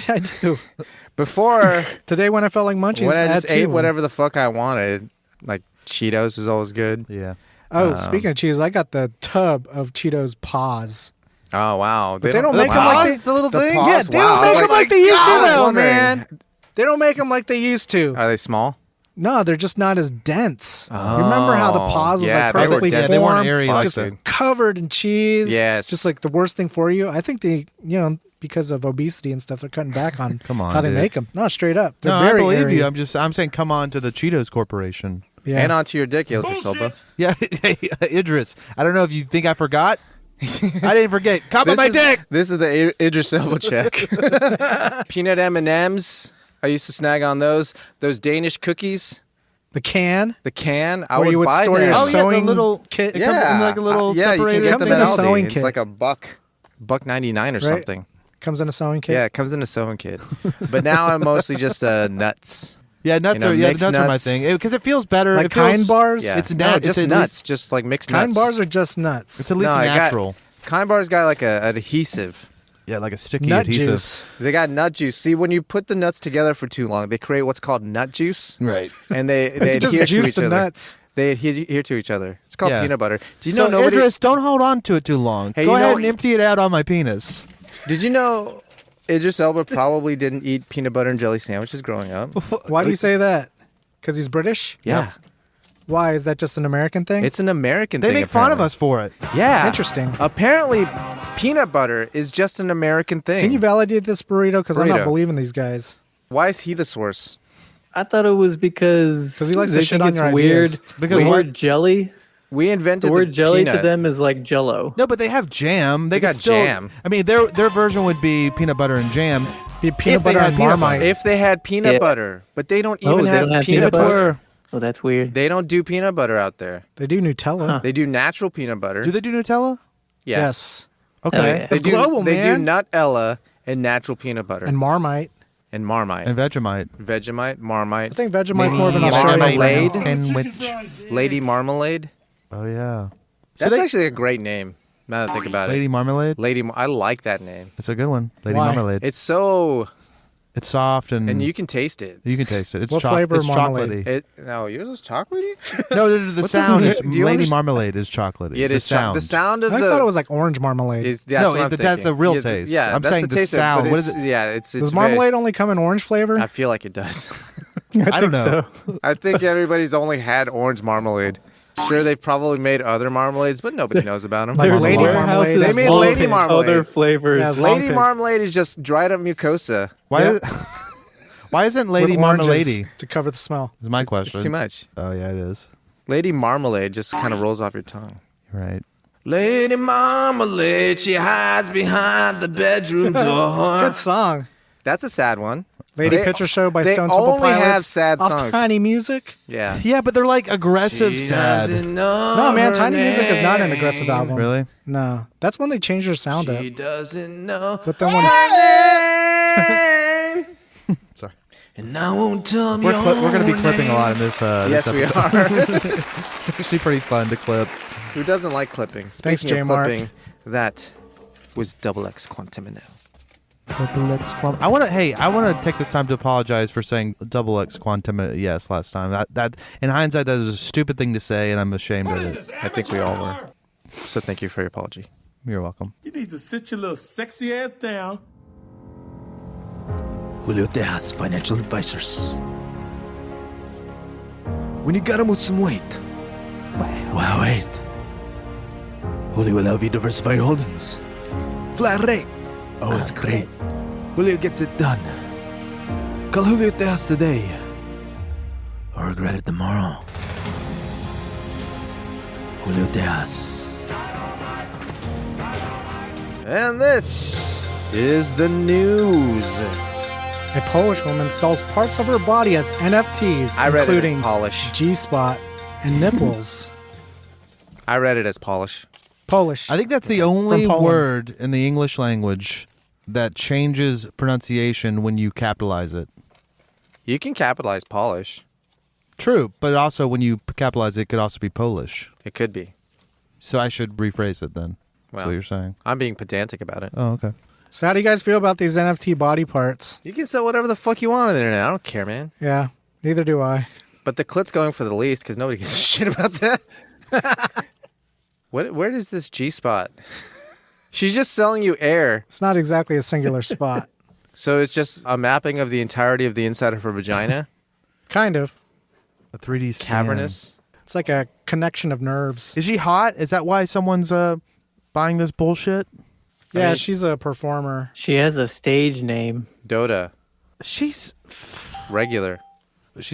I do. Before, Today when I felt like munchies, when I had just two ate of 'em. whatever the fuck I wanted, like Cheetos is always good. Yeah. Oh, speaking of cheese, I got the tub of Cheetos Paws. Oh wow! But they don't make them wow. like they, the little thing? paws? yeah, they Wow. don't make Like, them like they used to I was though, wondering. man. They don't make them like they used to. Are they small? No, they're just not as dense. Remember how the paws was yeah, like they were perfectly dense. Yeah, they weren't formed, airy Fuck, like just that. covered in cheese. Yes. just like the worst thing for you. I think they, because of obesity and stuff, they're cutting back on Come on, how they dude. make them. No, straight up. They're No, I very believe airy. you. I'm saying come on to the Cheetos Corporation. Yeah. And onto your dick, Idris Elba. Yeah, hey, Idris. I don't know if you think I forgot. I didn't forget. Cop on my dick. This is the Idris Elba check. Peanut M&Ms. I used to snag on those. Those Danish cookies. The can. The can. I Where would you would buy store them. your Oh yeah, the sewing little kit. It comes in like a little yeah, you can separated. get Comes them in at a sewing Aldi. kit. It's like $1.99 or Right. something. Comes in a sewing kit. Yeah, it comes in a sewing kit. But now I'm mostly just nuts. Yeah, nuts are mixed nuts are my nuts. thing because it feels better. Like it feels, Kind bars. Yeah, It's no, nat- just it's at nuts, least- just like mixed Kind nuts. bars are just nuts. It's at least No, I got- natural. Kind bars got like an adhesive. Yeah, like a sticky Nut adhesive. juice. They got nut juice. See, when you put the nuts together for too long, they create what's called nut juice, Right. and they You just adhere to juice each the other. nuts. They adhere to each other. It's called Yeah. peanut butter. Do you So know nobody? Idris, don't hold on to it too long. Hey, Go you ahead know- and empty it out on my penis. Did you know Idris Elba probably didn't eat peanut butter and jelly sandwiches growing up? Why do you say that? Because he's British? Yeah, Why? Is that just an American thing? it's an American They thing. make fun of apparently. us for it. Yeah, Interesting. Apparently, peanut butter is just an American thing. Can you validate this burrito? Because I'm not Burrito. believing these guys. Why is he the source? I thought it was because 'Cause he likes to they shit think on it's your weird. ideas. Because the what- word jelly, We invented the word jelly peanut. to them is like Jello. No, but they have jam. They They could got still, jam. I mean, their version would be peanut butter and jam. Be peanut If they butter had and peanut Marmite. If they had peanut Yeah. butter, but they don't Oh, even they have don't have peanut peanut butter. butter? Oh, that's weird. They don't do peanut butter out there. They do Nutella. Huh. They do natural peanut butter. Do they do Nutella? Yeah. Yes. Okay. Oh, yeah. They It's do, global, they man. do Nutella and natural peanut butter And Marmite. and Marmite. And Vegemite. Vegemite, Marmite, I think Vegemite's more of an Maybe Australian Marmalade. brand. Sandwich. Lady Marmalade. Oh yeah. So That's they- actually a great name. Now that I think about Lady it. Marmalade. I like that name. It's a good one. Lady Why? Marmalade. It's so, It's soft and and you can taste it. you can taste it. It's What flavor It's marmalade? chocolatey. No, yours is chocolatey? No, the sound is do you Lady understand- Marmalade is chocolatey. Yeah, it the is sound. the sound of I the thought it was like orange marmalade. is that's No, what I'm that's thinking. the real Yeah, taste. Yeah, I'm that's saying the the taste of it, sound. but What it's- is it? Yeah, it's Does very- marmalade only come in orange flavor? I feel like it does. I don't know. I think everybody's only had orange marmalade. Sure, they've probably made other marmalades, but nobody knows about them. Like There's Lady warehouses Marmalade. They made full Lady of Marmalade. Other flavors. Yeah, long Lady pig. Marmalade is just dried up mucosa. Why? Yeah. Is, why isn't Lady With oranges Marmalade? to cover the smell. Is my It's question. too much. Oh yeah, it is. Lady Marmalade just kind of rolls off your tongue. Right. Lady Marmalade, she hides behind the bedroom door. Good song. That's a sad one. Lady They- Picture Show by they Stone Temple only Pilots. have sad off songs. Tiny Music. Yeah. Yeah, but they're like aggressive, sad. No, man, Tiny Music is not an aggressive album. Really? No. That's when they changed their sound up. She doesn't know. But then when Sorry. And I won't tell me We're going to be clipping a lot in this. Yes, this we episode. are. It's actually pretty fun to clip. Who doesn't like clipping? Thanks, Speaking of J-Mark. clipping, that was double X Quantimino. I want to take this time to apologize for saying double X Quantum yes last time. That in hindsight that is a stupid thing to say, and I'm ashamed of it. I think we all were. So thank you for your apology. You're welcome. You need to sit your little sexy ass down. Julio Tejas, financial advisors. when you gotta move some weight. Wow, wait. Julio will help you diversify your holdings. Flat rate. Oh, it's great. Julio gets it done. Call Julio Tejas today. Or regret it tomorrow. Julio Tejas. And this is the news. A Polish woman sells parts of her body as NFTs, I read it including as Polish. G-spot and nipples. I read it as Polish. Polish. I think that's the only Poland. word in the English language that changes pronunciation when you capitalize it. You can capitalize Polish. True, but also when you capitalize it, it could also be Polish. It could be. So I should rephrase it then. That's Well, what you're saying. I'm being pedantic about it. Oh, okay. So how do you guys feel about these NFT body parts? You can sell whatever the fuck you want on the internet. I don't care, man. Yeah, neither do I. But the clit's going for the least because nobody gives a shit about that. Where is this G-spot? She's just selling you air. It's not exactly a singular spot. So it's just a mapping of the entirety of the inside of her vagina? Kind of. A 3D scan. Cavernous? It's like a connection of nerves. Is she hot? Is that why someone's buying this bullshit? Yeah, mean- she's a performer. She has a stage name. Dota. She's Regular.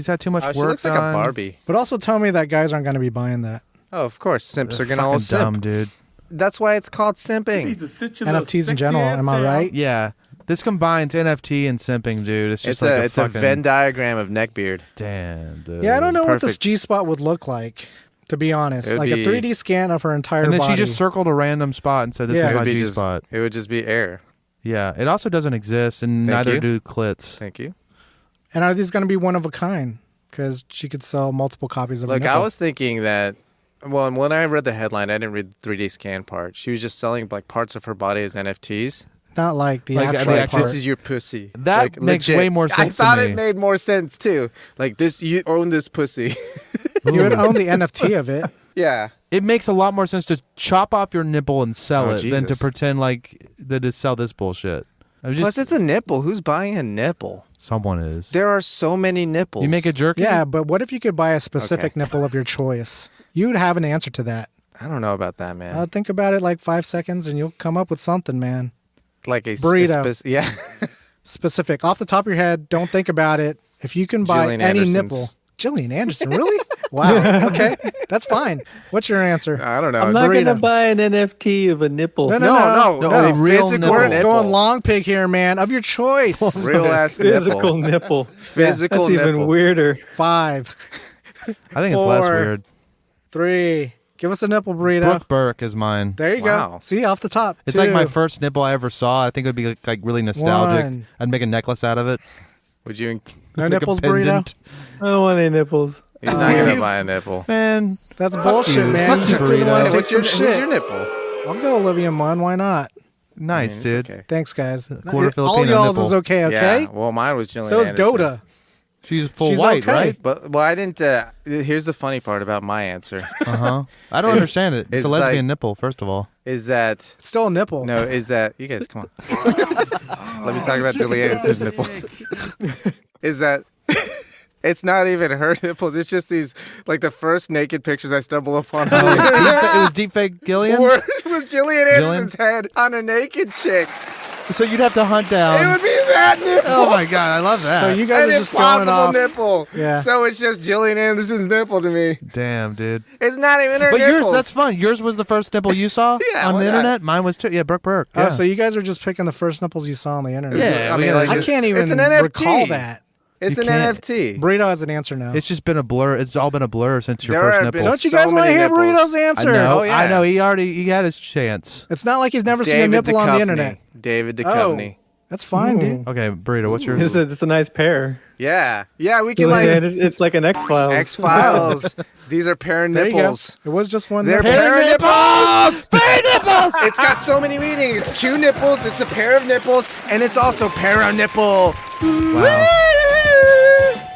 had too much Oh, work she looks like a done. Barbie. But also tell me that guys aren't going to be buying that. Oh, of course. Simps They're are going to all fucking dumb, simp. dude. That's why it's called You simping. need to sit your little NFTs in sexy general, ass am I down. right? Yeah. This combines NFT and simping, dude. It's just like It's a fucking... Venn diagram of neckbeard. Damn, dude. Yeah, I don't know what this Perfect. G-spot would look like, to be honest. It would Like be- a 3D scan of her entire And then body. she just circled a random spot and said, "This Yeah. is It my would be G spot." It would just be air. Yeah, it also doesn't exist, and Thank neither you. do clits. Thank you. And are these going to be one of a kind? Because she could sell multiple copies of a Look, nipple. I was thinking that. Well, when I read the headline, I didn't read the 3D scan part. She was just selling like parts of her body as NFTs. Not like the Like, actual like, part. This is your pussy. That Like, makes legit. way more sense to I thought me. it made more sense too. Like this, you own this pussy. You would own the NFT of it. Yeah. It makes a lot more sense to chop off your nipple and sell Oh, it than to Jesus. pretend like that to sell this bullshit. I was Plus, just it's a nipple. Who's buying a nipple? someone is. There are so many nipples. You make a jerky? Yeah, but what if you could buy a specific Okay. nipple of your choice? You would have an answer to that. I don't know about that, man. Think about it like 5 seconds and you'll come up with something, man. Like a burrito. yeah. Specific. Off the top of your head, don't think about it. If you can buy Gillian any Anderson's. nipple. Gillian Anderson, really? Wow. Okay. That's fine. What's your answer? I don't know. I'm not going to burrito. buy an NFT of a nipple. No, no, a real physical nipple. We're nipple. going long pig here, man. Of your choice. Real ass Physical nipple. nipple. Physical That's even nipple. weirder. 5, I think it's less 4. weird. 3. Give us a nipple burrito. Brooke Burke is mine. There you Wow. go. See, off the top. It's 2. like my first nipple I ever saw. I think it would be like really nostalgic. 1. I'd make a necklace out of it. Would you? No Like a nipples burrito. pendant. I don't want any nipples. He's not gonna buy a nipple. Man, That's bullshit, you. man. Fuck You you, just didn't burrito. want to Hey, take what's your, some who's shit. your nipple? I'll go Olivia Munn. Why not? nice, It's dude. okay. Thanks, guys. Quarter All Filipino y'all's nipple. is okay, okay? Yeah. Well, mine was Gillian So is Anderson. Dota. She's full She's white, okay. right? But well, I didn't. Here's the funny part about my answer Uh-huh. I don't understand it. It's it's a lesbian like- nipple, first of all. is that It's still a nipple. no? Is that you guys? Come on. Let me talk about Gillian Anderson's nipples. Is that? It's not even her nipples. It's just these, like the first naked pictures I stumble upon. It was deep fake Gillian? Where was Gillian Anderson's head on a naked chick? So you'd have to hunt It down. would be that nipple. Oh my god, I love that. So you guys An are just going impossible off. nipple. Yeah. So it's just Gillian Anderson's nipple to me. Damn, dude. It's not even her But nipples. yours, that's fun. Yours was the first nipple you saw Yeah, on why the not? internet? Mine was too. Yeah, Brooke Burke. Oh, Yeah. so you guys are just picking the first nipples you saw on the internet. Yeah, I we mean, gotta- like, I can't even It's an NFT. recall that. It's You an can't- NFT. Burrito has an answer now. It's just been a blur. It's all been a blur since your There first have been nipple. Don't you so guys want to many hear nipples. Burrito's I answer? know. Oh, yeah. I know. He had his chance. It's not like he's never seen a David nipple on the Duchovny. internet. David Oh, Duchovny. that's fine, dude. Okay, Burrito, what's yours? It's a nice pair. Yeah. Yeah, we can like It's like an X-Files. X-Files. These are pair There you go. nipples. It was just one They're nipple. pair nipples. Pair nipples! It's got so many meanings. It's 2 nipples, it's a pair of nipples, and it's also para nipple. Wow.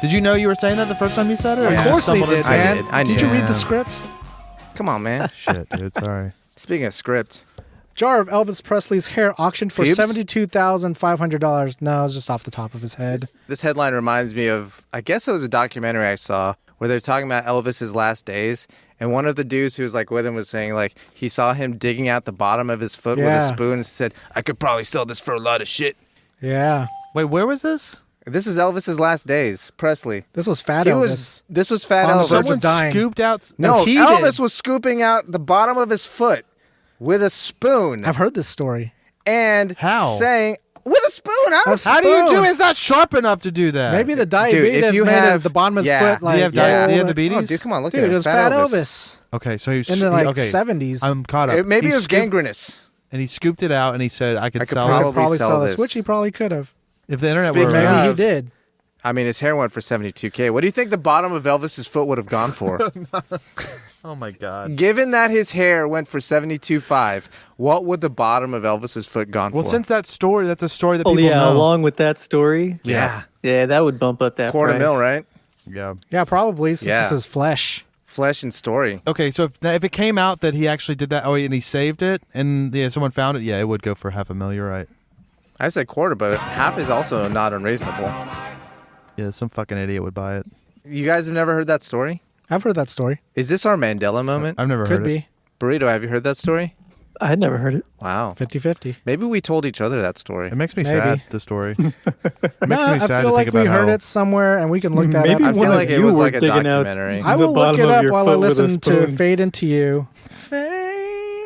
Did you know you were saying that the first time you said it? or Of you Yeah. just course they stumbled did, into I it? man. did. I Did you knew. read the Yeah. script? Come on, man. Shit, dude. Sorry. Speaking of script, Jar of Elvis Presley's hair auctioned for Pubes? $72,500. No, it's just off the top of his head. this headline reminds me of, I guess it was a documentary I saw where they're talking about Elvis's last days, and one of the dudes who was like with him was saying like he saw him digging out the bottom of his foot with a spoon and said, "I could probably sell this for a lot of shit." Yeah. Wait, where was this? This is Elvis's last days, Presley. This was Fat Elvis. This was Fat On the Elvis. verge of Someone dying. scooped out. No, he Elvis did. was scooping out the bottom of his foot with a spoon I've heard this story. and How? saying, with a spoon, A How do you do spoon. it? It's not sharp enough to do that. Maybe the if diabetes you made have- the bottom of his yeah. foot like Do you have, do you have the beaties? Oh, dude, come on, look Dude, at it him. was Fat Elvis Okay, so he in the like okay, 70s. I'm caught up. Maybe He it was scooped- gangrenous. and he scooped it out and he said, "I could I could sell He it." could probably sell this, this. which he probably could have. If the internet Speaking were Maybe around. he of- did. I mean, his hair went for $72K. What do you think the bottom of Elvis's foot would have gone for? Oh my god. Given that his hair went for $72,500, what would the bottom of Elvis's foot gone Well, for? since that's a story that Oh people yeah, know. along with that story. yeah, Yeah, that would bump up that quarter price. mil, right? Yeah. Yeah, probably since Yeah. it's his flesh. Flesh and story. Okay, so if it came out that he actually did that, and he saved it, and someone found it, it would go for $500,000. You're right. I said quarter, but half is also not unreasonable. Yeah, some fucking idiot would buy it. You guys have never heard that story? I've heard that story. Is this our Mandela moment? I've never Could heard be it. Burrito, have you heard that story? I had never heard it. Wow. 50-50. Maybe we told each other that story. It makes me Maybe. sad. The story. It makes No, me I sad feel to like think we about heard how. it somewhere, and we can look that Maybe up. I feel one like of it you was were like a digging out- documentary. I the will look bottom it of up your while I foot with a listen to spoon. Fade Into You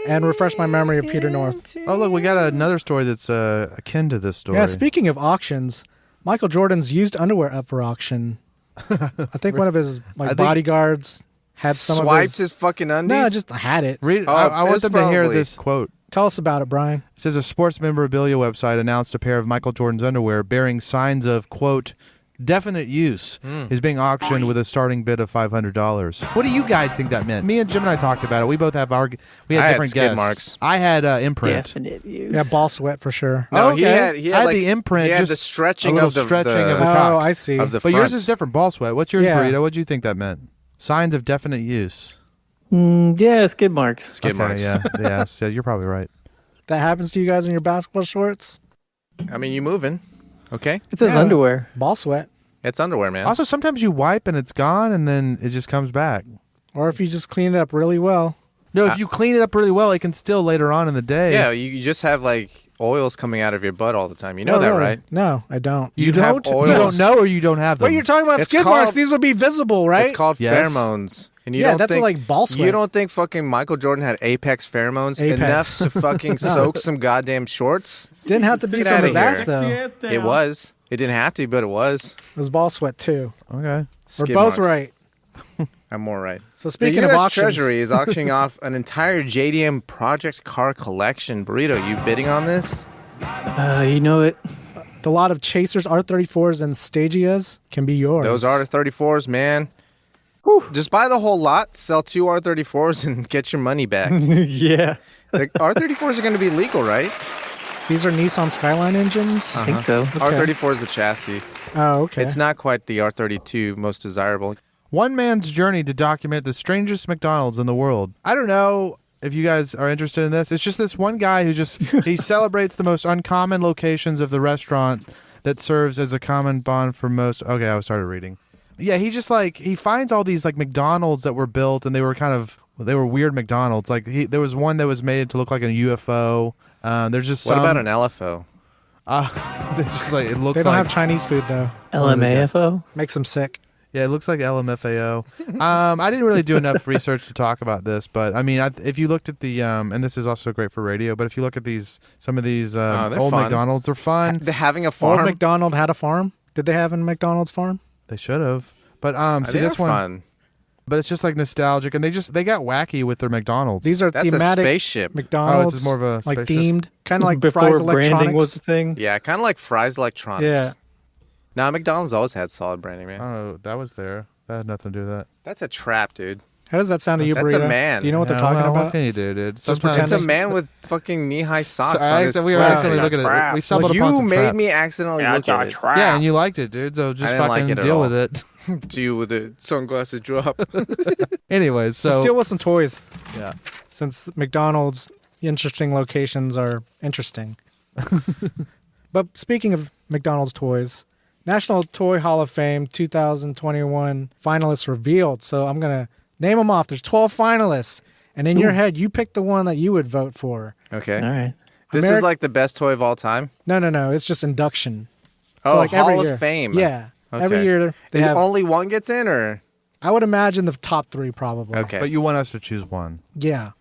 and refresh my memory of Peter North. Oh, look, we got another story that's akin to this story. Yeah, speaking of auctions, Michael Jordan's used underwear up for auction. I think one of his think- bodyguards had some Swipes of his fucking undies? No, just had it. Read, Oh, I want it's them to hear probably- this quote. Tell us about it, Brian. It says a sports memorabilia website announced a pair of Michael Jordan's underwear bearing signs of, quote, definite use is being auctioned with a starting bid of $500. What do you guys think that meant? Me and Jim and I talked about it. We both have we had I had different skid guesses. marks. I had imprint. Definite use. Yeah, ball sweat for sure. No, Oh, he okay. had I had like, the imprint, He had just the stretching a little of the stretching of the Oh, cock. I see. of the But front. yours is different. Ball sweat. What's yours, Yeah. Burrito? What do you think that meant? Signs of definite use. Yeah, skid marks. Skid marks. Yeah, yeah, you're probably right. That happens to you guys in your basketball shorts? I mean, you moving. Okay? It says Yeah. underwear. Ball sweat. It's underwear, man. Also, sometimes you wipe and it's gone, and then it just comes back. Or if you just clean it up really well. No, if you clean it up really well, it can still later on in the day. Yeah, you just have like oils coming out of your butt all the time. You know Oh, that, really? right? No, I don't. You You have don't? You oils. don't know, or you don't have them? What you're talking about It's skid marks, called- these would be visible, right? It's called Yes. pheromones. And you Yeah, don't that's think, like ball sweat. You don't think fucking Michael Jordan had Apex pheromones Apex. enough to fucking soak some goddamn shorts? Didn't have to be Get from outta his here. ass, though. Sexy It ass down. It was. It didn't have to, but it was. was ball sweat, too. Okay. We're Skid both marks. right. I'm more right. So speaking the of U.S. auctions, Treasury is auctioning off an entire JDM project car collection. Burrito, you bidding on this? You know it. the lot of Chasers, R34s, and Stagias can be yours. Those R34s, man. Just buy the whole lot, sell 2 R34s, and get your money back. Yeah, The R34s are going to be legal, right? These are Nissan Skyline engines? I think so. R34 is the chassis. Oh, okay. It's not quite the R32 most desirable. One man's journey to document the strangest McDonald's in the world. I don't know if you guys are interested in this. It's just this one guy who he celebrates the most uncommon locations of the restaurant that serves as a common bond for most. Okay, I started reading. Yeah, he just he finds all these McDonald's that were built and they were weird McDonald's. There was one that was made to look like a UFO. There's just What some. about an LFO? It's just it looks They don't like have Chinese food, though. LMAFO. Makes them sick. Yeah, it looks like LMFAO. I didn't really do enough research to talk about this, but I mean, if you looked at the and this is also great for radio, but if you look at some of these they're old fun. McDonald's, they're fun. Having a Old farm? McDonald had a farm? Did they have a McDonald's farm? They should have, but see They this are one, fun. but it's just nostalgic, and they got wacky with their McDonald's. These are That's a thematic spaceship. McDonald's. Oh, it's more of a spaceship. themed, kind of like Before Fry's branding Electronics. was a thing. Yeah, kind of like Fry's Electronics. Yeah. Nah, McDonald's always had solid branding, man. Oh, that was there. That had nothing to do with that. That's a trap, dude. How does that sound to you, That's a Burrito? man. Do you know what they're Yeah, talking well, What about? can you do, dude? Just Sometimes- It's a pretend- man with fucking knee-high socks So, on his we were trap. accidentally looking at it. We stumbled Well, upon you some made trap. me accidentally look at it. Yeah, and you liked it, dude. So I just didn't like fucking it at deal all. with it. Deal with it. Sunglasses drop. Anyways, so Let's deal with some toys. yeah. Since McDonald's interesting locations are interesting. But speaking of McDonald's toys, National Toy Hall of Fame 2021 finalists revealed. So I'm going to name them off. There's 12 finalists. And in your head, you pick the one that you would vote for. Okay. All right. This is like the best toy of all time? No. It's just induction. So like Hall every year. of Fame. Yeah. Okay. Every year they have. Only one gets in, or? I would imagine the top 3 probably. Okay. But you want us to choose one. Yeah.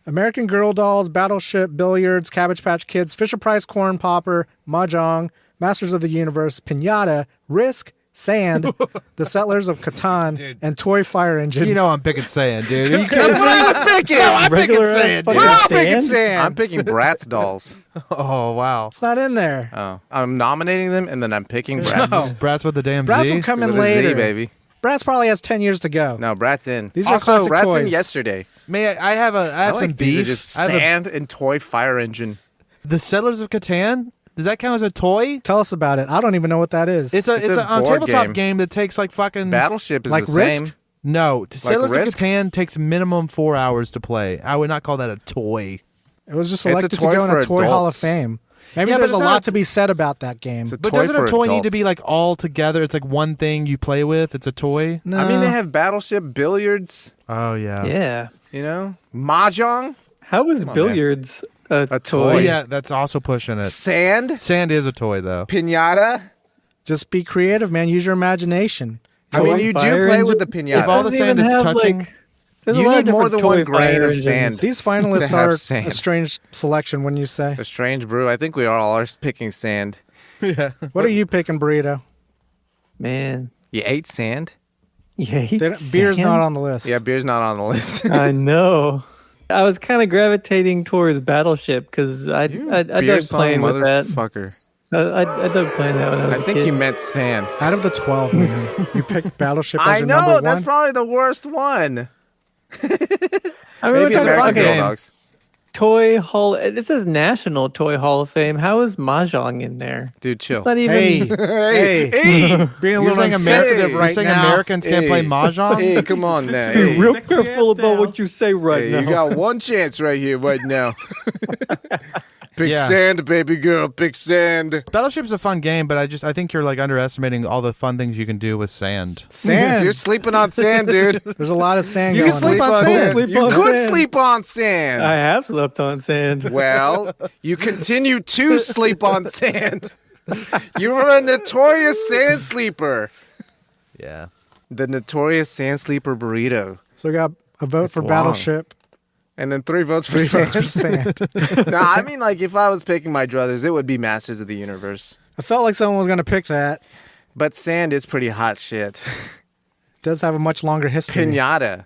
American Girl Dolls, Battleship, Billiards, Cabbage Patch Kids, Fisher-Price Corn Popper, Mahjong, Masters of the Universe, Pinata, Risk, Sand, The Settlers of Catan, and Toy Fire Engine. You know I'm picking Sand, dude. That's what I was picking. No, I'm picking Regular Sand. fucking We're all Sand? picking Sand. I'm picking Bratz dolls. Oh, wow. It's not in there. Oh. I'm nominating them, and then I'm picking Bratz. No. Bratz with the damn Bratz Z? will come in With a Z, later. baby. Bratz probably has 10 years to go. No, Bratz in. These are also, classic Bratz in toys. yesterday. May I have some like beef? these are just I have Sand and Toy Fire Engine. the Settlers of Catan? Does that count as a toy? Tell us about it. I don't even know what that is. It's a board tabletop game. game that takes like fucking Battleship is Like the Risk? same. No, Settlers of Risk? Catan takes minimum 4 hours to play. I would not call that a toy. It was just It's a elected to toy go in for a Toy Hall of adults. Fame. Maybe Yeah, but there's a it's lot not- to be said about that game. It's a But toy doesn't for a toy need to adults. be like all together? It's like one thing you play with. It's a toy. No. I mean, they have Battleship, Billiards, Oh yeah. Yeah. you know? Mahjong, How is on, billiards a A toy? toy. Yeah, that's also pushing it. Sand, Sand is a toy though. Pinata. Just be creative, man. Use your imagination. I mean, Toy you do fire play engine? with the pinata. If all the Doesn't sand even is have, touching, like, there's a You lot of need more different than one toy grain fire of engines. sand. These finalists To have are sand. a strange selection, wouldn't you say? A strange brew. I think we all are picking sand. What are you picking, Burrito? Man. You ate sand? Yeah. Beer's not on the list. Yeah, beer's not on the list. I know. I was kind of gravitating towards Battleship because I dug Beer song playing with that. motherfucker. I dug playing that when I was I a think kid. you meant sand. Out of the 12, man, you picked Battleship as I your know, number that's one. probably the worst one. I remember Maybe it's talking American about Girl game. Dogs. Toy Hall. This is National Toy Hall of Fame. How is Mahjong in there? Dude, chill. It's not even. Hey, Hey, being a You're little saying, insensitive you're right saying now. Americans can't play mahjong? Hey, come on now. Hey, Hey, Real Sexy careful ass about down. what you say right hey, now. you got one chance right here, right now. Pick Yeah. sand, baby girl. Pick sand. Battleship's a fun game, but I think you're like underestimating all the fun things you can do with sand. Sand. You're sleeping on sand, dude. There's a lot of sand You going can sleep on sand. Sleep You on could sand. sleep on sand. I have slept on sand. Well, you continue to sleep on sand. You are a notorious sand sleeper. Yeah. The notorious sand sleeper burrito. So we got a vote for long. Battleship. And then 3 votes for 3 sand. votes for sand. No, I mean, like, if I was picking my druthers, it would be Masters of the Universe. I felt like someone was going to pick that. But sand is pretty hot shit. Does have a much longer history. Pinata.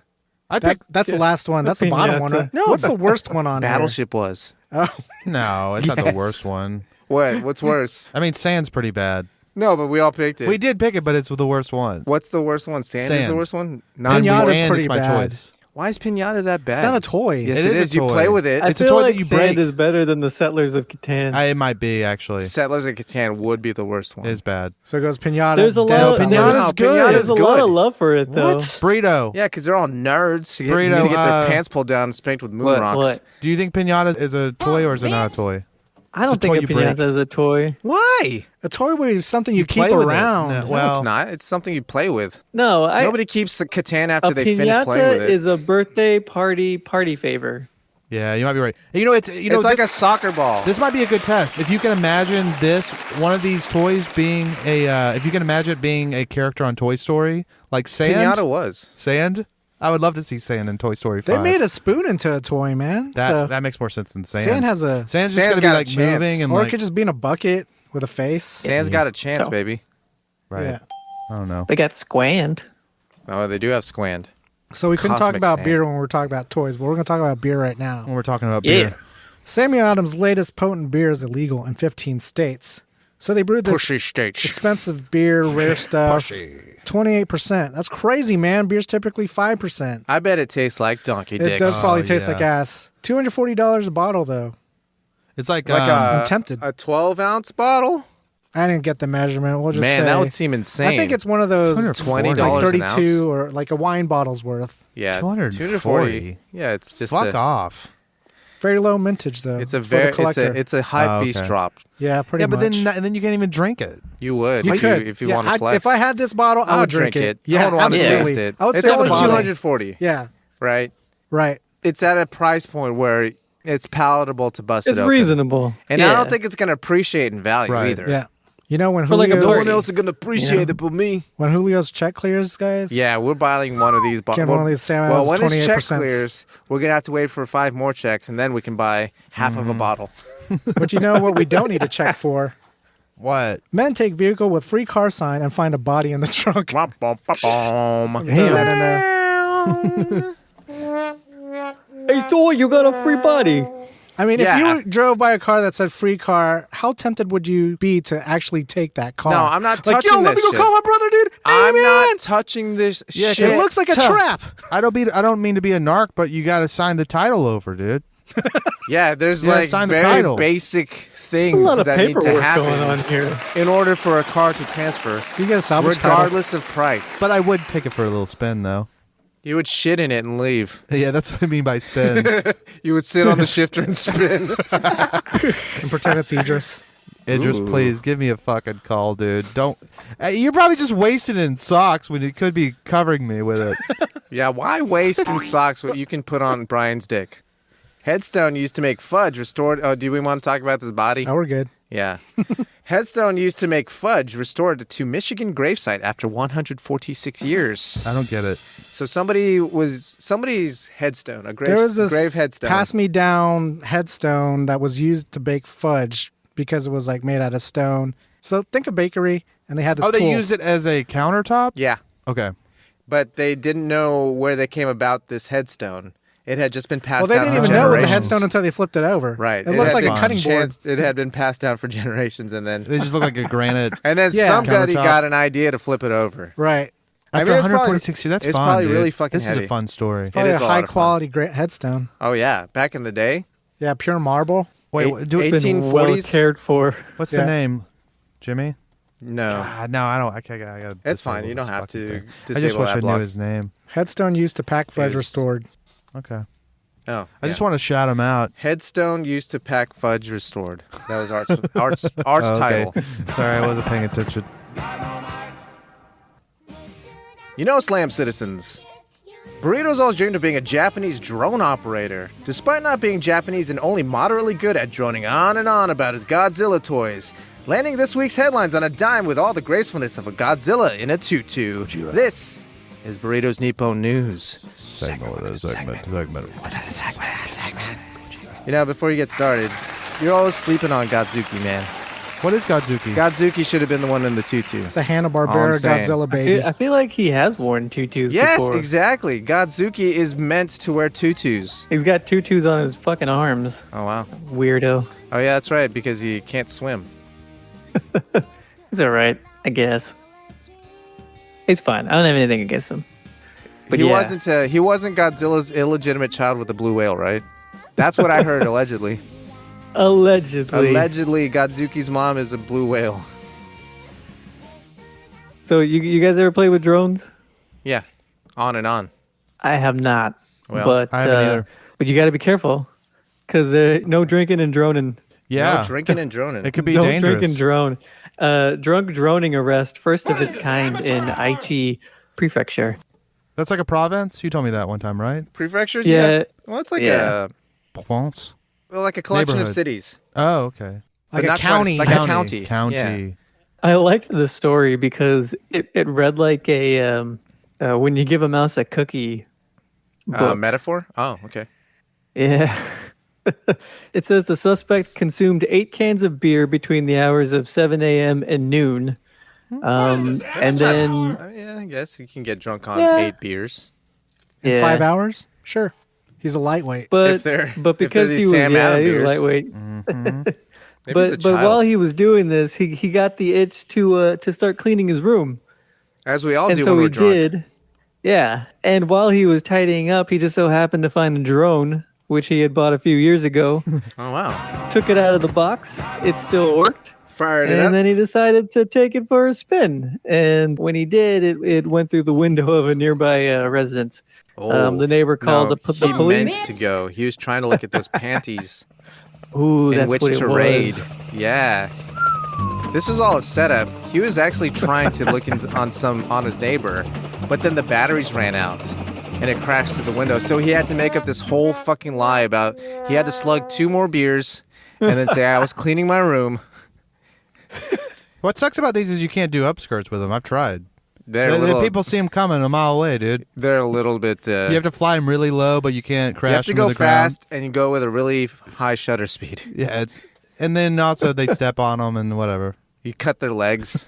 That's the last one. That's the bottom one. Pinata. Right? No, what's the worst one on Battleship was. here? Oh, No, it's not the Yes. worst one. What? What's worse? I mean, sand's pretty bad. No, but we all picked it. We did pick it, but it's the worst one. What's the worst one? Sand is the Sand. worst one? Pinata's And pretty it's my bad. choice. Why is Pinata that bad? it's not a toy. Yes, It it is is. a You toy. play with it. I It's a feel toy that like you sand break. is better than the Settlers of Catan. It might be, actually. Settlers of Catan would be the worst one. It's bad. So it goes Pinata. There's a Dead lot. Settlers. Pinata's No, good. Pinata's There's a lot good. of love for it though. Burrito. Yeah, because they're all nerds. You Burrito, need to get their uh, pants pulled down and spanked with moon What? rocks. What? Do you think pinata is a toy or is it not a toy? I don't It's a toy think a you break. pinata is a toy. Why? A toy would be something you keep play with it. around. No, No, well, it's not. It's something you play with. No, Nobody keeps a Catan after a they finish playing pinata with it. is a birthday party favor. yeah, you might be right. You know, it's It's like a soccer ball. This might be a good test. If you can imagine one of these toys being if you can imagine it being a character on Toy Story, like Sand. Pinata was. Sand? I would love to see Sand in Toy Story 5. They made a spoon into a toy, man. so that makes more sense than Sand. sand has a, Sand's just Sand's going to be got a like chance. moving and or it like could just be in a bucket with a face. Sand's got a chance, Oh. baby. right. Yeah. I don't know. They got squanned. Oh, they do have squand. So we couldn't talk Cosmic about sand. beer when we were talking about toys, but we're going to talk about beer right now. When we're talking about Yeah. beer. Samuel Adams' latest potent beer is illegal in 15 states. So they brewed this Pushy stage. expensive beer, rare stuff. 28%. That's crazy, man. Beer's typically 5%. I bet it tastes like donkey It dicks. does probably Oh, taste yeah. like ass. $240 a bottle, though. It's like, Like I'm tempted. a 12-ounce bottle? I didn't get the measurement. We'll just Man, say. that would seem insane. I think it's one of those $20 like an 32 ounce. or like a wine bottle's worth. Yeah, 240. Yeah, it's just fuck off. Very low mintage though. It's a for the very collector. it's a high beast okay. drop. Yeah, pretty Yeah, much. but then you can't even drink it. You would You if could. you Yeah, want to flex. If I had this bottle, I I'll would drink it. I would want to absolutely. taste it. I would It's say only the bottle. 240, Yeah, right? right. It's at a price point where it's palatable to bust It's it open. reasonable. And yeah. I don't think it's going to appreciate in value Right. either. Yeah. You know when For like a Julio's, party. is going to appreciate it but me. when Julio's check clears, guys. Yeah, we're buying one of these. Get one of these Sam Well, Adams when his check 28%. clears, we're going to have to wait for 5 more checks, and then we can buy half of a bottle. But you know what we don't need to check for? What? Men take vehicle with free car sign and find a body in the trunk. Bum, bum, bum, bum. Throw that in there. Hey, so you got a free body. I mean, Yeah. if you drove by a car that said free car, how tempted would you be to actually take that car? No, I'm not like, touching yo, let me this go shit. call my brother, dude. Hey, I'm man. not touching this Yeah, shit. It looks like a trap. I don't mean to be a narc, but you got to sign the title over, dude. Yeah, there's Yeah, like sign the very title. basic A things lot of that need to paperwork happen going on here. in order for a car to transfer, You get a salvage title. regardless of price. But I would take it for a little spin, though. You would shit in it and leave. Yeah, that's what I mean by spin. You would sit on the shifter and spin. And pretend it's Idris. Idris, Ooh. please give me a fucking call, dude. Don't. You're probably just wasting it in socks when you could be covering me with it. Yeah, why waste in socks what you can put on Brian's dick? Headstone used to make fudge restored. Oh, do we want to talk about this body? Oh, we're good. Yeah. Headstone used to make fudge restored to Michigan gravesite after 146 years. I don't get it. So somebody's headstone, a grave, There was this grave headstone. pass me down headstone that was used to bake fudge because it was like made out of stone. So think a bakery, and they had this Oh, they tool. use it as a countertop? Yeah, Okay. but they didn't know where they came about this headstone. It had just been passed Well, they down didn't for even know it was a generations. headstone until they flipped it over. Right. It looked had like a been cutting board. It had been passed down for generations, and then They just look like a granite. and then Yeah. somebody Countertop. got an idea to flip it over. Right. I After mean, it's probably- 146 years, that's it's fun, probably dude. really fucking This heavy. is a fun story. Probably is a a lot high of fun. quality headstone. Oh yeah, back in the day. Yeah, pure marble. Wait, Eight- do it. 1840s? Well cared for. What's Yeah. the name? Jimmy? No, No, I don't. I gotta it's fine. disable You don't this have fucking to thing. I disable just wish that I block. knew his name. Headstone used to pack fudge Is- restored. Okay. Oh, I just want to shout him out. Headstone used to pack fudge restored. That was Art's Oh, okay. title. Sorry, I wasn't paying attention. You know, Slam citizens, Burrito's always dreamed of being a Japanese drone operator. Despite not being Japanese and only moderately good at droning on and on about his Godzilla toys, landing this week's headlines on a dime with all the gracefulness of a Godzilla in a tutu. This is Burrito's Nippon News. Segment. You know, before you get started, you're always sleeping on Godzuki, man. What is Godzuki? Godzuki should have been the one in the tutu. It's a Hanna-Barbera All I'm saying. Godzilla baby. I feel like he has worn tutus Yes, before. exactly. Godzuki is meant to wear tutus. He's got tutus on his fucking arms. Oh, wow. Weirdo. Oh, yeah, that's right, because he can't swim. He's alright, I guess. He's fine. I don't have anything against him. But he yeah. wasn't Godzilla's illegitimate child with a blue whale, right? That's what I heard, allegedly. Allegedly. Allegedly, Godzuki's mom is a blue whale. So you guys ever play with drones? Yeah, on and on. I have not. Well, but I haven't either. But you got to be careful, because no drinking and droning. Yeah. No drinking and droning. It could be Don't dangerous. drink and drone. Drunk droning arrest, first of its kind in Aichi Prefecture. That's like a province? You told me that one time, right? Prefectures? Yeah. Well, it's like Yeah. Provence? a collection of Neighborhood. cities. Oh, okay. Like But a not quite county. like a county. County. Yeah. I liked the story because it read like a when you give a mouse a cookie book. Metaphor? Oh, okay. Yeah. It says the suspect consumed 8 cans of beer between the hours of 7 a.m. and noon. And then, Yeah, I guess you can get drunk on Yeah. 8 beers. In yeah. 5 hours? Sure. He's a lightweight. But If they're- but if they're because these he was Sam Adams he was beers. lightweight. Maybe he's a But child. while he was doing this, he got the itch to start cleaning his room. As we all And do so when we're he drunk. did. Yeah. And while he was tidying up, he just so happened to find a drone, which he had bought a few years ago. Oh, wow. Took it out of the box. It still worked. Fired it And up. then he decided to take it for a spin. And when he did, it went through the window of a nearby residence. The neighbor called the he police. meant to go. He was trying to look at those panties Ooh, in that's which what to it was. raid. Yeah. This was all a setup. He was actually trying to look on his neighbor, but then the batteries ran out and it crashed through the window. So he had to make up this whole fucking lie about he had to slug 2 more beers and then say I was cleaning my room. What sucks about these is you can't do upskirts with them. I've tried. People see them coming a mile away, dude. They're a little bit. You have to fly them really low, but you can't crash You have to them go to the ground. fast, and you go with a really high shutter speed. Yeah, and then also they step on them and whatever. You cut their legs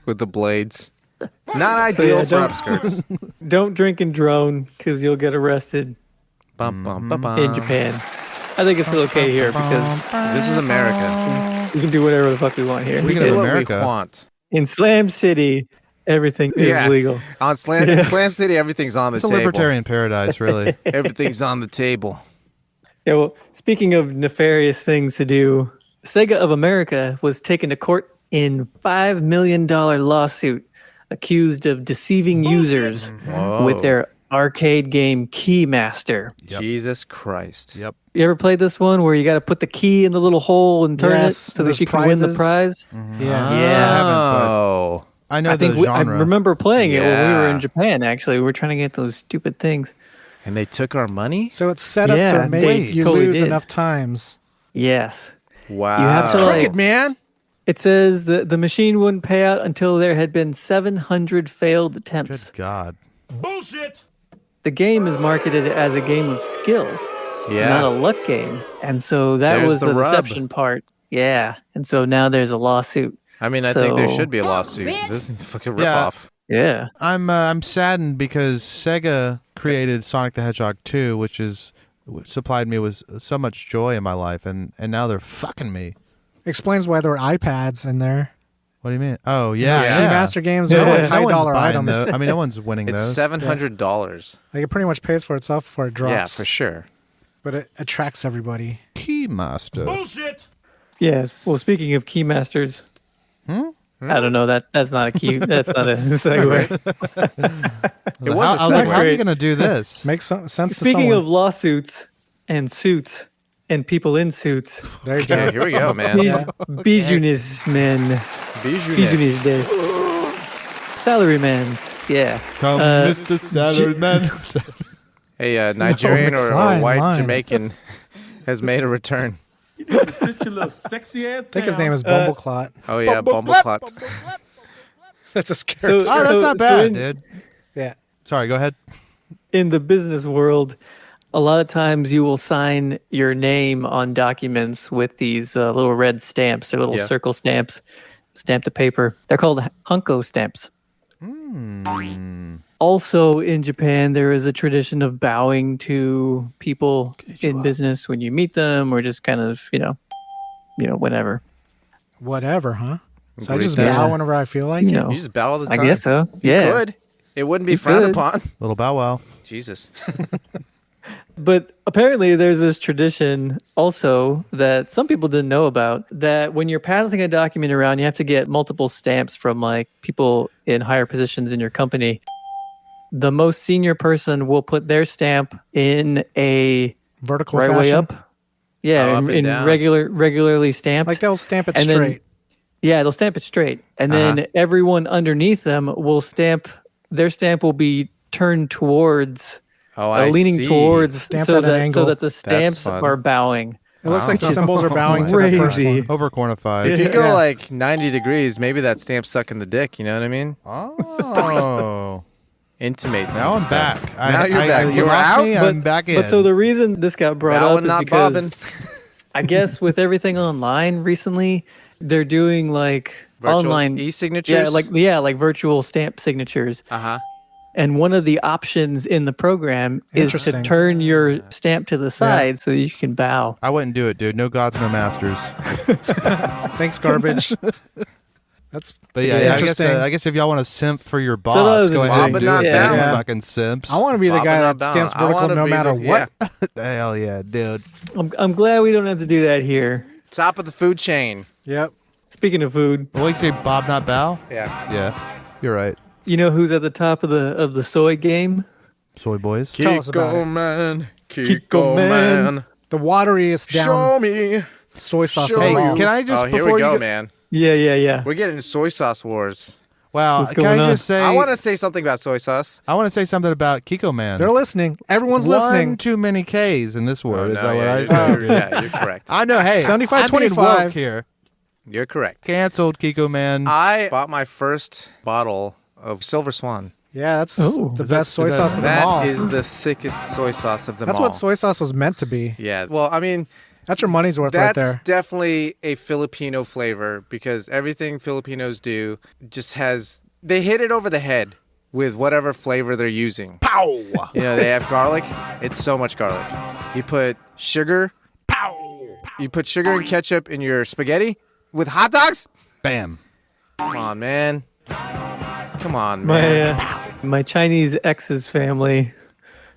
with the blades. Not ideal for upskirts. Don't drink and drone because you'll get arrested Bum, bum, bum, bum. in Japan. I think it's still okay here because This is America. we can do whatever the fuck we want here. We Speaking do of what America. we want. In Slam City, everything is legal. In Slam City, everything's on the It's a table. libertarian paradise, really. Everything's on the table. Yeah, well, speaking of nefarious things to do, Sega of America was taken to court in $5 million lawsuit accused of deceiving users with their arcade game Keymaster. Yep. Jesus Christ. Yep. You ever played this one where you got to put the key in the little hole and turn Yes, it so that those you can win the prizes. prize? Yeah. Yeah. Oh. I know I think the genre. I remember playing it when we were Yeah. in Japan, actually. We were trying to get those stupid things. And they took our money? So it's set up Yeah, to make they you totally lose did. enough times. Yes. Wow. You have to, like, Crooked, man. it says that the machine wouldn't pay out until there had been 700 failed attempts. Good God. Bullshit. The game is marketed as a game of skill, Yeah. not a luck game. And so that There's was the the rub. deception part. Yeah. And so now there's a lawsuit. I mean, I think there So- should be a lawsuit. This is a fucking Yeah. ripoff. Yeah. I'm saddened because Sega created Sonic the Hedgehog 2, which supplied me with so much joy in my life, and now they're fucking me. Explains why there are iPads in there. What do you mean? Oh yeah, Yeah. yeah. Remaster games are like No one's high dollar buying items. those. I mean, no one's winning It's those. $700. Like it pretty much pays for itself before it drops. Yeah, for sure. But it attracts everybody. Keymaster. Bullshit. Yeah. Well, speaking of keymasters, I don't know. That's not a key. That's not a segue. It was I was like, how are you great. gonna do this? Makes sense to Speaking someone. of lawsuits and suits and people in suits, There you Yeah, go. here we go, man. these businessmen, business days, salarymen, yeah. Come, Mr. Salaryman. A Nigerian or a McFly in white line. Jamaican has made a return. You better sit your little sexy ass down. I think his name is Bumbleclot. Oh, yeah, Bumbleclot. That's a scary. So, Oh, that's so- not so bad, in- dude. Yeah. Sorry, go ahead. in the business world, a lot of times you will sign your name on documents with these little red stamps. They're little Yeah. circle stamps stamped to paper. They're called Hunko stamps. Also in Japan, there is a tradition of bowing to people in business when you meet them, or just kind of, whenever. Whatever, huh? So I Great just thing. bow whenever I feel like You it. know. You just bow all the I time. guess so. You Yeah. could. It wouldn't be You frowned could. upon. Little bow wow. Jesus. But apparently there's this tradition also that some people didn't know about, that when you're passing a document around, you have to get multiple stamps from like people in higher positions in your company. The most senior person will put their stamp in a Vertical right fashion. way up. Yeah, Oh, up and in down. regularly stamped. Like they'll stamp it And then- straight. Yeah, they'll stamp it straight. And then everyone underneath them will stamp, their stamp will be turned towards, Oh, I leaning see. towards, Stamped so at an that, angle. so that the stamps fun. are bowing. It looks Wow. like the symbols are bowing to the first Crazy. one. Over quantified. If you go Yeah. like 90 degrees, maybe that stamp's sucking the dick. You know what I mean? Oh. Intimates. Now and I'm stuff. back. Now you're back. You You were lost out, me, I'm back in. But so the reason this got brought Bowing, up is not because bobbing. I guess with everything online recently, they're doing like Virtual online e-signatures? like virtual stamp signatures. Uh-huh. And one of the options in the program is to Interesting. turn your stamp to the side so you can bow. I wouldn't do it, dude. No gods, no masters. Thanks, garbage. That's But yeah, interesting. I guess if y'all want to simp for your that boss, was go interesting. ahead and Bob, do but not it. down. You Yeah. fucking simps. I want to be the Bob guy and that not stamps bound. I vertical wanna no be matter the- what. Hell yeah, dude. I'm glad we don't have to do that here. Top of the food chain. Yep. Speaking of food, Well, you say Bob, not bow? Yeah. Yeah, you're right. you know who's at the top of the soy game? Soy boys. Tell us about it. Man. Kiko Man. The wateriest down Show me. soy sauce. Show of them you. all. Can I just Oh, here before we go, you man. Yeah. We're getting soy sauce wars. Wow, What's can I going on? just say I want to say something about soy sauce. I want to say something about Kiko Man. They're listening. Everyone's One listening. too many K's in this word. Is No, that what yeah, I you're- said? yeah, you're correct. I know. Hey, 75, I'm being 25. woke here. You're correct. Canceled, Kiko Man. I bought my first bottle of Silver Swan. Yeah, that's Oh. the Is that- best soy is that- sauce of them all. That is the thickest soy sauce of them That's all. what soy sauce was meant to be. Yeah. Well, I mean, That's your money's worth right that's there. definitely a Filipino flavor because everything Filipinos do just has they hit it over the head with whatever flavor they're using. Pow! You know, they have garlic. It's so much garlic. You put sugar. Pow! You put sugar and ketchup in your spaghetti with hot dogs? Bam. Come on, man. Come on, man. My Chinese ex's family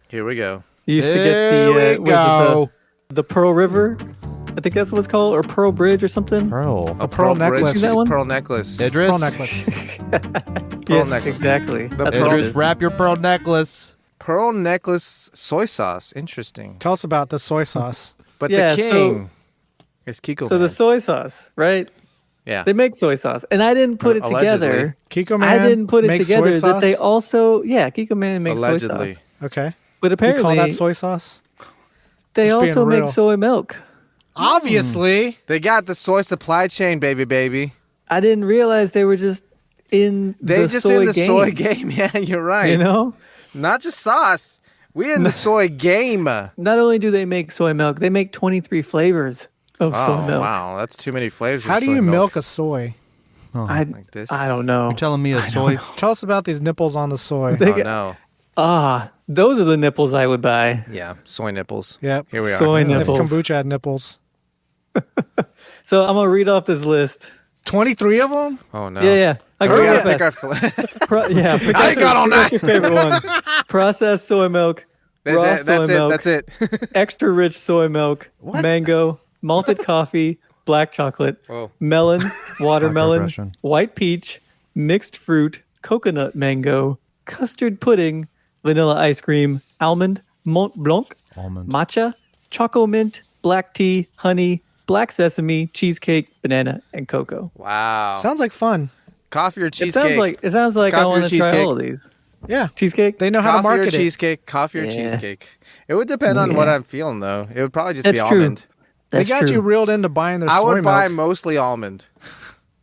Here we go. used to get There the we was it go. the Pearl River. I think that's what it's called, or Pearl Bridge or something. Pearl. A pearl necklace. bridge- See that one? Pearl necklace. Idris. Pearl necklace. Pearl Yes, necklace. exactly. The That's pearl- what it Idris, is. wrap your pearl necklace. Pearl necklace soy sauce. Interesting. Tell us about the soy sauce. But Yeah, the king is Kiko So Man. the soy sauce, right? Yeah. They make soy sauce, and I didn't put it Allegedly. together. Kiko Man I didn't put it makes together soy that they sauce? also, Kiko Man makes Allegedly. soy sauce. Okay. But You apparently, call that soy sauce? they Just being also make real. soy milk. Obviously. They got the soy supply chain, baby. I didn't realize they were just in They the just soy in the game, soy game. Yeah, you're right. You know, Not just sauce. We in the soy game. Oh, not only do they make soy milk, they make 23 flavors of soy milk. wow. That's too many flavors. of How do soy you milk milk a soy? like this? I don't know. You're telling me a soy? Tell us about these nipples on the soy. They Oh, get- no. Those are the nipples I would buy. Yeah, soy nipples. Yep. Here we are. Soy If nipples. kombucha had nipples. So I'm gonna read off this list. 23 of them? Oh, no. Yeah. I We go gotta real pick our fast. fl- Yeah. I ain't got all night. Your favorite one. Processed soy milk. Raw That's soy it. milk. That's it. Extra rich soy milk. Mango. Malted coffee. Black chocolate. Whoa. Melon. Watermelon. Russian. White peach. Mixed fruit. Coconut mango. Custard pudding. Vanilla ice cream. Almond. Mont Blanc. Almond. Matcha. Choco mint. Black tea. Honey. Black sesame. Cheesecake. Banana. And cocoa. Wow. Sounds like fun. Coffee or It cheesecake? sounds like I Coffee or want to try cheesecake? all of these. Yeah. Cheesecake? They know how to Coffee or market it. cheesecake? Coffee or Yeah. cheesecake? It would depend on what I'm feeling, though. It would probably just be That's true. almond. They That's got true. you reeled into buying their I soy would buy milk. mostly almond.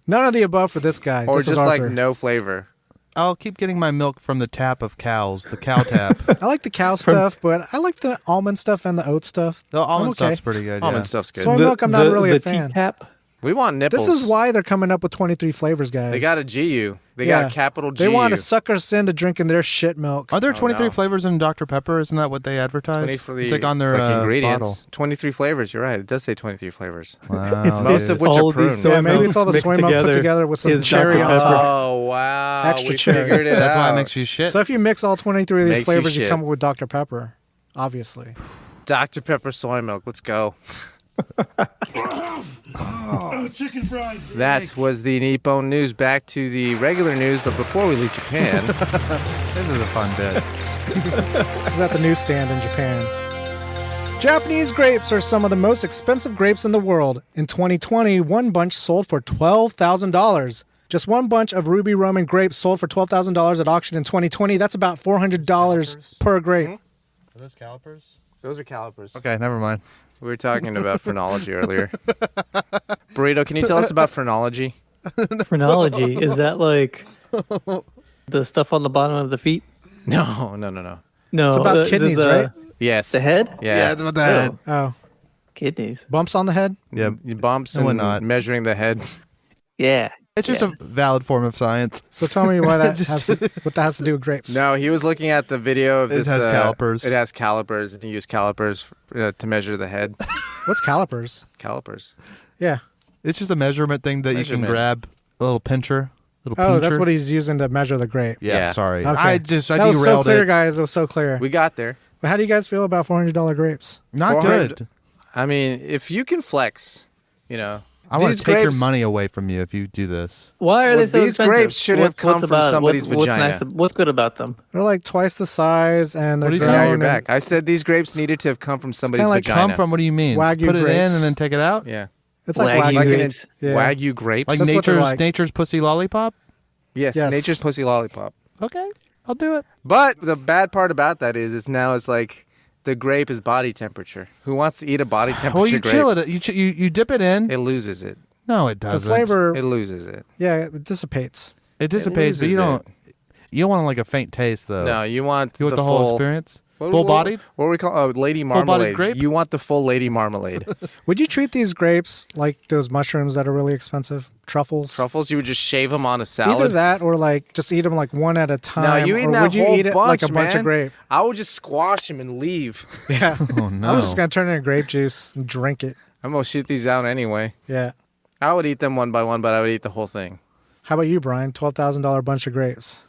None of the above for this guy. Or This is just like Arthur. no flavor. I'll keep getting my milk from the tap of cows, the cow tap. I like the cow stuff, but I like the almond stuff and the oat stuff. The almond I'm okay. stuff's pretty good. Almond yeah. stuff's good. Soy milk, I'm not really a fan. T-tap. We want nipples. This is why they're coming up with 23 flavors, guys. They got a GU. They got a capital GU. They want to sucker us into drinking their shit milk. Are there 23 no. flavors in Dr. Pepper? Isn't that what they advertise? 23 It's like on their like ingredients. bottle. 23 flavors. You're right. It does say 23 flavors. Wow, Most dude. of which are all prune. these soy Yeah, maybe milks it's all the mixed soy milk put together with some is cherry Dr. on Pepper. top. Oh, wow. Extra we cherry. figured it That's why out. it makes you shit. So if you mix all 23 of these Makes you flavors, you shit. come up with Dr. Pepper, obviously. Dr. Pepper soy milk. Let's go. Chicken fries. That was the Nippon news. Back to the regular news, but before we leave Japan, This is a fun bit. This is at the newsstand in Japan. Japanese grapes are some of the most expensive grapes in the world. In 2020, one bunch sold for $12,000. Just one bunch of Ruby Roman grapes sold for $12,000 at auction in 2020. That's about $400 per grape. Are those calipers? those are calipers. Okay, never mind. We were talking about phrenology earlier. Burrito, can you tell us about phrenology? Phrenology. Is that like the stuff on the bottom of the feet? No. No. It's about kidneys, right? Yes. The head? Yeah. it's about that. Oh, Oh, kidneys. bumps on the head? Yeah, Bumps No, and we're not. measuring the head. Yeah. it's just a valid form of science. So tell me why that what that has to do with grapes. No, he was looking at the video of It this. has calipers. It has calipers, and he used calipers to measure the head. What's calipers? Calipers. Yeah. It's just a measurement thing that you can Measurement. grab. A little pincher. Little Oh, pincher. that's what he's using to measure the grape. Yeah, Yeah. sorry. Okay. I that was so derailed clear, it. guys. It was so clear. We got there. But how do you guys feel about $400 grapes? Not 400 good. I mean, if you can flex, I want These to take your grapes- money away from you if you do this. Why are Well, they so these expensive? grapes should have come from about it? somebody's what's vagina. Nice, what's good about them? They're like twice the size, and they're What are you grown saying? Now you're in back. I said these grapes needed to have come from somebody's like vagina. Come from, what do you mean? Wagyu Put it in grapes. and then take it out? Yeah. It's like Wagyu Wagyu. Like grapes. Yeah. Wagyu grapes. Like That's what they're nature's like. nature's pussy lollipop? Yes, Yes. nature's pussy lollipop. Okay, I'll do it. But the bad part about that is now it's like the grape is body temperature. Who wants to eat a body temperature Well, you grape? chill it. You dip it in. It loses it. No, it The doesn't. flavor, It loses it. yeah, it dissipates. It dissipates, but you loses don't. You don't want like a faint taste though. No, you want You want the full whole experience. What- Full what- bodied. What do we call? Oh, lady Full-bodied marmalade. grape? You want the full lady marmalade. Would you treat these grapes like those mushrooms that are really expensive? Truffles? Truffles, you would just shave them on a Either salad. that or like just eat them like one at a time. No, you eat or that would you whole eat it bunch, like a bunch man. of grape? I would just squash them and leave. Yeah. Oh no. I was just going to turn it into grape juice and drink it. I'm gonna shoot these out anyway. Yeah. I would eat them one by one, but I would eat the whole thing. How about you, Brian? $12,000 bunch of grapes.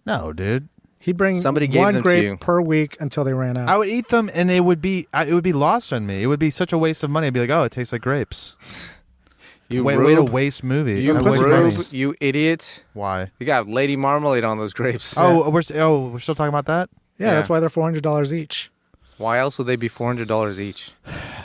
No, dude. He'd bring Somebody gave one them to grape you. per week until they ran out. I would eat them, and it would be lost on me. It would be such a waste of money. I'd be like, oh, it tastes like grapes. You Way to rube, waste movie. you I waste money. rube, you idiot. Why? You got lady marmalade on those grapes. Oh, we're still talking about that. yeah, that's why they're $400 each. Why else would they be $400 each?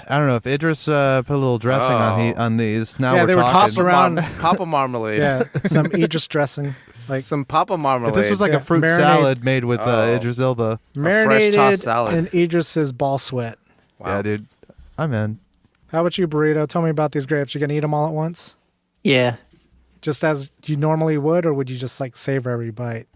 I don't know if Idris put a little dressing on these. Now Yeah, we're they were talking. tossed around. Papa marmalade. Yeah, some Idris dressing. Like Some Papa marmalade. If this was like Yeah, a fruit marinade. salad made with Oh. Idris Elba. fresh tossed salad. marinated in Idris's ball sweat. Wow. Yeah, dude. I'm in. How about you, Burrito? Tell me about these grapes. You gonna eat them all at once? Yeah. Just as you normally would, or would you just like savor every bite?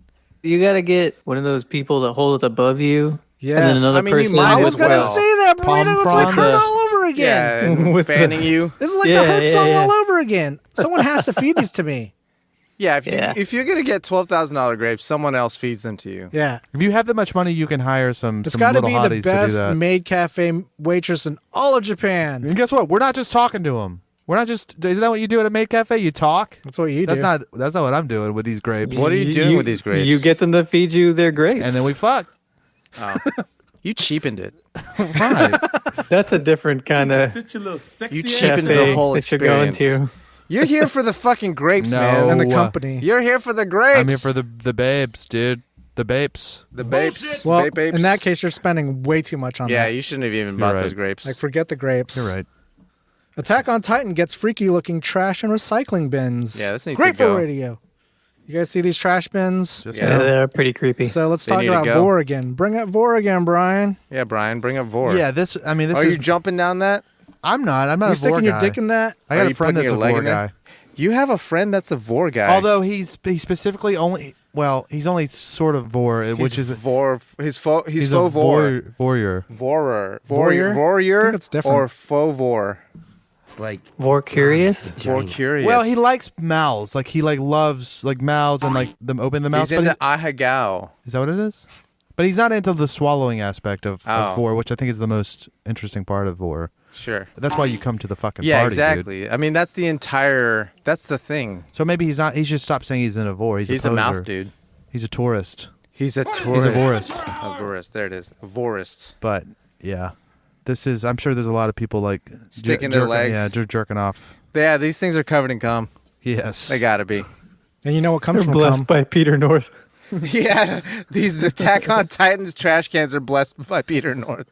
You got to get one of those people that hold it above you. Yes. And then another I mean, you person. might I as was gonna well. say that, Palm Burrito. It's like fronds. Hurt all over again. Yeah, and With the- fanning you. This is like the Yeah, Hurt yeah, song yeah. all over again. Someone has to feed these to me. Yeah, Yeah. if you're gonna get $12,000 grapes, someone else feeds them to you. Yeah. If you have that much money, you can hire some It's got to little be hotties the to do best that. maid cafe waitress in all of Japan. And guess what? We're not just talking to them. We're not just. Isn't that what you do at a maid cafe? You talk. That's what you That's do. not. That's not what I'm doing with these grapes. What are you doing with these grapes? You get them to feed you their grapes. And then we fuck. You cheapened it. Right. That's a different kind of Sit your little sexy You ass cheapened cafe the whole that you're going experience. to. You're here for the fucking grapes, No. man. and the Oh, company. You're here for the grapes. I'm here for the babes, dude. The babes. the babes. Well, Babe babes. in that case, you're spending way too much on yeah, that. you shouldn't have even bought right. those grapes. Like, forget the grapes. You're right. Attack on Titan gets freaky-looking trash and recycling bins. Yeah, this needs Great to go. for radio. You guys see these trash bins? Just Yeah. Yeah, now. they're pretty creepy. So let's They talk need to about go. Vor again. Bring up Vor again, Brian. Yeah, Brian, bring up Vor. Yeah. This. I mean, this Are is. you jumping down that? I'm not. I'm not You a sticking vor your guy. dick in that? I Are got a you friend putting that's a your leg vor in there? guy. You have a friend that's a Vor guy. Although he specifically only. Well, he's only sort of vor, which is Vor. He's faux he's faux a Vor. voyeur. Vorer. Voyeur? I Voyeur. think it's different. Or faux Vor. It's like More curious. Vor curious. Well, he likes mouths. Like he loves like mouths and like them open the mouth. He's into ahagao. Is that what it is? But he's not into the swallowing aspect of Oh. vor, which I think is the most interesting part of vor. Sure. That's why you come to the fucking Yeah, party, dude. exactly. I mean, that's the thing. So maybe he's not. He should stop saying he's in a vor. He's a a mouth poser. dude. He's a tourist. He's a tourist. He's a vorist. A vorist. There it is. A vorist. But yeah, this is. I'm sure there's a lot of people like Sticking their legs. Yeah, jerking off. Yeah, these things are covered in cum. Yes, They gotta be. And you know what comes They're from blessed cum? by Peter North. Yeah, these Attack on Titans trash cans are blessed by Peter North.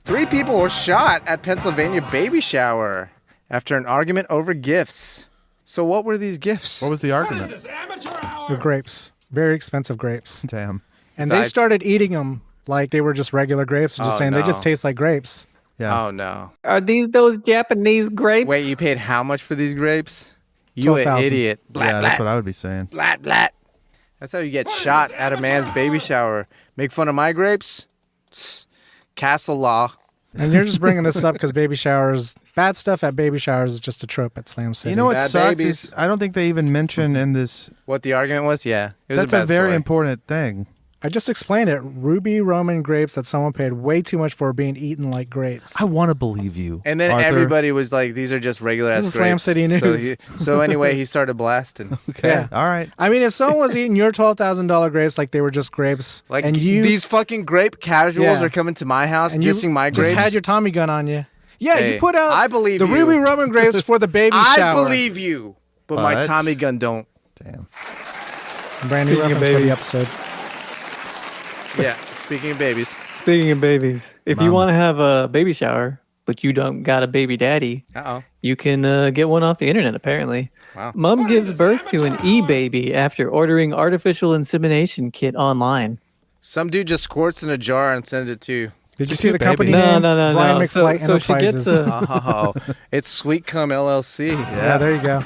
3 people were shot at Pennsylvania baby shower after an argument over gifts. So what were these gifts? What was the argument? This is amateur hour. The grapes. Very expensive grapes. Damn. And they Side- started eating them like they were just regular grapes. And just Oh, saying they no. just taste like grapes. Yeah. Oh no. Are these those Japanese grapes? Wait, you paid how much for these grapes? You an 12,000. idiot. Blat, Yeah, that's blat, what I would be saying. blat, blat. That's how you get shot at a man's baby shower. Make fun of my grapes? Tss. Castle law. And you're just bringing this up because baby showers, bad stuff at baby showers is just a trope at Slam City. You know what Bad sucks babies. is I don't think they even mention in this. What the argument was? Yeah. It was That's a a bad very story. important thing. I just explained it. Ruby Roman grapes that someone paid way too much for being eaten like grapes. I want to believe you. And then Arthur. everybody was like, "These are just regular ass This grapes." is Slam City News. So anyway, he started blasting. Okay. Yeah. All right. I mean, if someone was eating your $12,000 grapes like they were just grapes, Like and you these fucking grape casuals Yeah. are coming to my house and you dissing my just grapes. had your Tommy gun on you, Yeah, Hey, you put out I believe the you. ruby Roman grapes for the baby shower. I believe you, but my But- Tommy gun don't. Damn. Brand new Speaking of reference for the babies. episode. Yeah, speaking of babies. Speaking of babies, if you Mom. want to have a baby shower, but you don't got a baby daddy, Uh-oh. you can get one off the internet, apparently. Wow. Mom gives birth to an e-baby after ordering artificial insemination kit online. Some dude just squirts in a jar and sends it to you. Did you Just see a the baby. company No, name? no. Brian So McFly she Enterprises. gets a... Oh, it's Sweet Cum LLC. Yeah, there you go.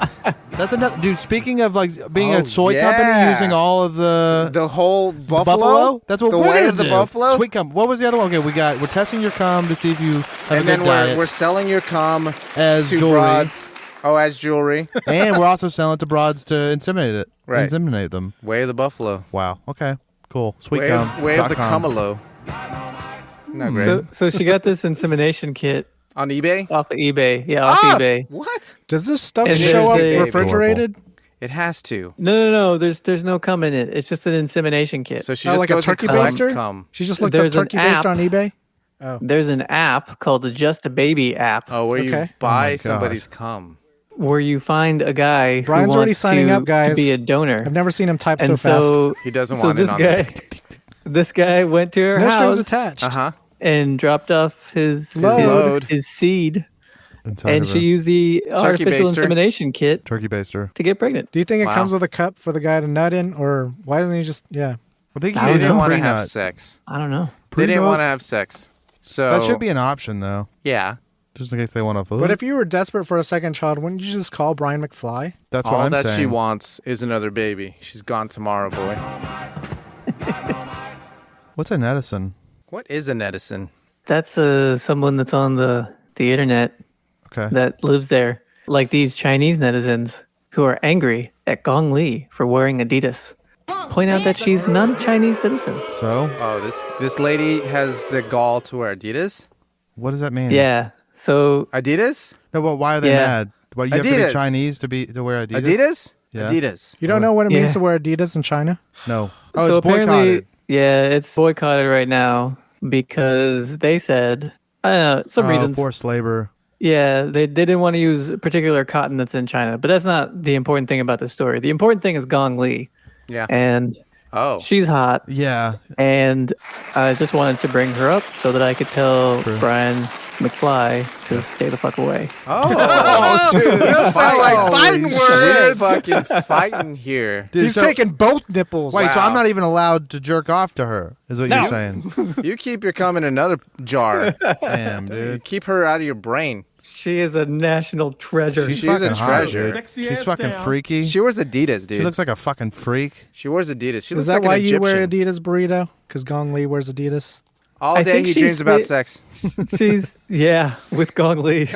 That's another dude. Speaking of like being Oh, a soy yeah. company using all of the whole buffalo? That's what the we're way gonna of the do. buffalo? Sweet cum. What was the other one? Okay, we're testing your cum to see if you have And a then good diet we're selling your cum as to jewelry, broads. Oh, as jewelry. and we're also selling it to broads to inseminate it. Right. Inseminate them. Way of the buffalo. Wow. Okay. Cool. Sweet Way cum. of, way of the cumalo. Not great. So she got this insemination kit On eBay? off of eBay. Yeah, off Ah! eBay. What? Does this stuff And show up there's a- refrigerated? It has to. No. There's no cum in it. It's just an insemination kit. So she Oh, just like a goes and turkey collects baster? cum. She just looked There's up an turkey based app. on eBay? There's an app called the Just a Baby app Oh, where you Okay. buy gosh. somebody's cum. where you find a guy Brian's who already wants signing to, up, guys. to be a donor. I've never seen him type And so fast. so He doesn't so want this in on guy, this. this guy went to her No strings house attached. Uh-huh. and dropped off his Load. his seed, Inside and of she a used the artificial baster. insemination kit turkey baster. to get pregnant. Do you think it Wow. comes with a cup for the guy to nut in, or why doesn't he just? Yeah, I think I you They don't need didn't some want to have pre-nut. sex. I don't know. They didn't Pre-nut? want to have sex. So That should be an option though, Yeah. just in case they want to food. but if you were desperate for a second child, wouldn't you just call Brian McFly? that's what All I'm that saying. she wants is another baby. She's gone tomorrow, boy. What's an Edison? What is an Edison? That's someone that's on the internet Okay. that lives there, like these Chinese netizens who are angry at Gong Li for wearing Adidas. Point out that she's not a Chinese citizen. So Oh, this lady has the gall to wear Adidas? what does that mean? Yeah. So Adidas? No, but why are they Yeah. mad? Why you have to be Adidas. Chinese to wear Adidas? Adidas? Yeah. Adidas. You don't know what it means Yeah. to wear Adidas in China? No. Oh, so it's apparently, boycotted. yeah, it's boycotted right now because they said, I don't know, some reasons. Forced labor. Yeah, they didn't want to use a particular cotton that's in China, but that's not the important thing about the story. The important thing is Gong Li, Yeah. and Oh. she's hot, Yeah. and I just wanted to bring her up so that I could tell True. Brian McFly to stay the fuck away. Oh, dude. You sound like fighting We're words. fucking fighting here. Dude, He's so- taking both nipples. Wait, so Wow. I'm not even allowed to jerk off to her, is what No. you're saying. You keep your cum in another jar. Damn, You dude. keep her out of your brain. She is a national treasure. She's She's a fucking hot, treasure. dude. Sexy She's ass fucking down. freaky. She wears Adidas, She dude. looks like a fucking freak. She wears Adidas. She Is looks that like why an you wear Egyptian. Adidas burrito? Because Gong Li wears Adidas. All I day think he she's dreams about fit- sex. She's, yeah, with Gong Li.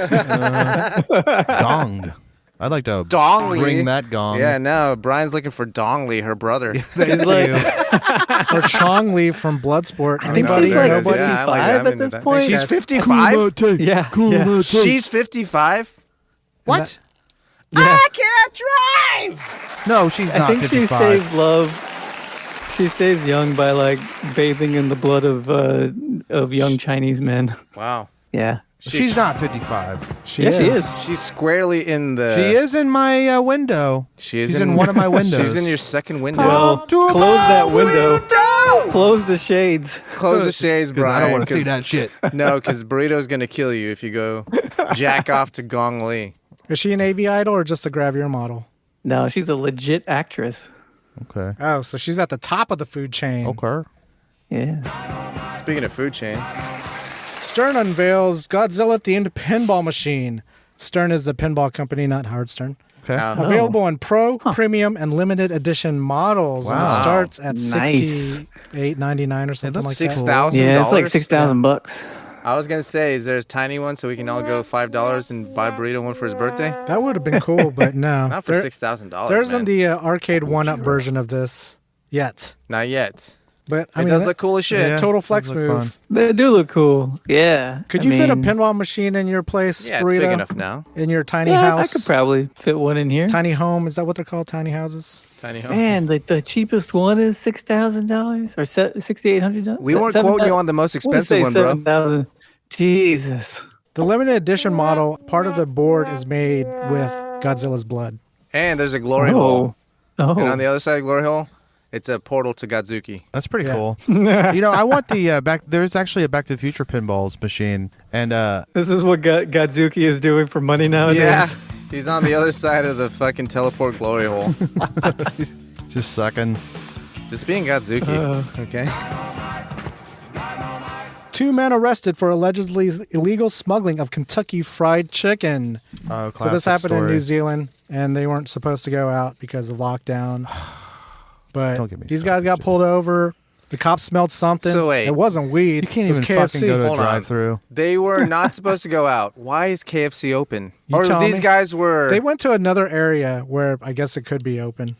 Gong. I'd like to Dong Li. bring that gong. Yeah, no. Brian's looking for Dong Li, her brother. Thank like- you. Or Chong Li from Bloodsport. I think Anybody? she's there it like is. Nobody? Yeah, I like 55 that. I'm at into this that. point. She's 55? Yeah, Cool, yeah. mate. She's 55? What? Yeah. can't drive! No, she's I not think 55. she stays love. She stays young by like bathing in the blood of young Chinese men. Wow. Yeah. She's not 55. She Yeah, is. she is. She's squarely in the... She is in my window. She is She's in one of my windows. She's in your second window. Well, Come to close that my window. Close the shades. Close the shades, Because Brian. I don't want to see 'cause- that shit. No, because Burrito's going to kill you if you go jack off to Gong Li. Is she an AV idol or just a grab your model? No, she's a legit actress. Okay. Oh, so she's at the top of the food chain. Okay. Yeah. Speaking of food chain, Stern unveils Godzilla themed pinball machine. Stern is the pinball company, not Howard Stern. Okay. Now, Available in Pro, Premium, and limited edition models. And Wow. it starts at Nice. $68.99 or something like that. $6,000. Yeah, it's like $6,000. I was going to say, is there a tiny one so we can all go $5 and buy Burrito one for his birthday? That would have been cool, but no. Not for $6,000. There man. isn't the arcade one-up version of this yet. Not yet. But I It mean, does look cool as shit. Yeah. total flex Does look move. fun. They do look cool. Yeah. Could I you fit a mean, pinball machine in your place, Yeah, it's Burrito? big enough now. In your tiny Yeah, I house? could probably fit one in here. Tiny home? Is that what they're called? Tiny houses? Tiny home. Man, the cheapest one is $6,000 or $6,800. We weren't quoting you on the most expensive one, bro. $7,000. Jesus. The limited edition model, part of the board is made with Godzilla's blood. And there's a glory hole. Oh. And on the other side of the glory hole, it's a portal to Godzuki. That's pretty cool. I want the back. There's actually a Back to the Future pinballs machine, and This is what Godzuki is doing for money nowadays. Yeah, he's on the other side of the fucking teleport glory hole. just sucking. Just being Godzuki. Okay. 2 men arrested for allegedly illegal smuggling of Kentucky Fried Chicken. Oh, So this classic happened in story. New Zealand, and they weren't supposed to go out because of lockdown. Don't But get me these started, guys got dude. pulled over. The cops smelled something. So wait. It wasn't weed. You can't it was even KFC. fucking go to a Hold on. drive-through. They were not supposed to go out. Why is KFC open? You Or tell these me. guys were... They went to another area where I guess it could be open.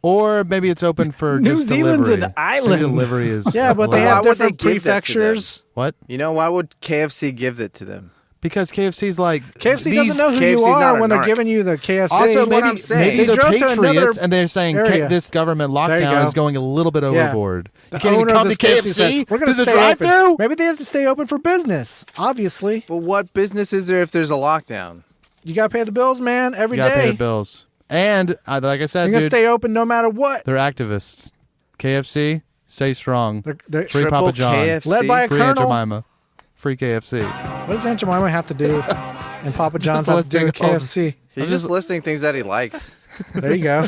Or maybe it's open for New just Zealand's delivery. an island. Maybe delivery is. Yeah, but they Why have would they different give that to them? prefectures. What? You know, why would KFC give it to them? Because KFC's like KFC these, doesn't know who KFC's you not are a when they're narc. giving you the KFC. Also, Also, what maybe, I'm saying. maybe They they're drove to another patriots, and they're saying area. this government There you lockdown go. is going a little bit Yeah. overboard. The You can't even owner of come to this KFC said, we're going to to the stay open. drive-through. Maybe they have to stay open for business, obviously. But what business is there if there's a lockdown? You got to pay the bills, man, every You gotta pay day. the bills. And like I said, You're going to dude, stay open no matter what. they're activists. KFC, stay strong. They're Free Triple Papa John. KFC? led by a Free Aunt colonel. Jemima. Free KFC. What does Aunt Jemima have to do? And Papa John's have to do with listing all the- KFC. He's just listing things that he likes. There you go.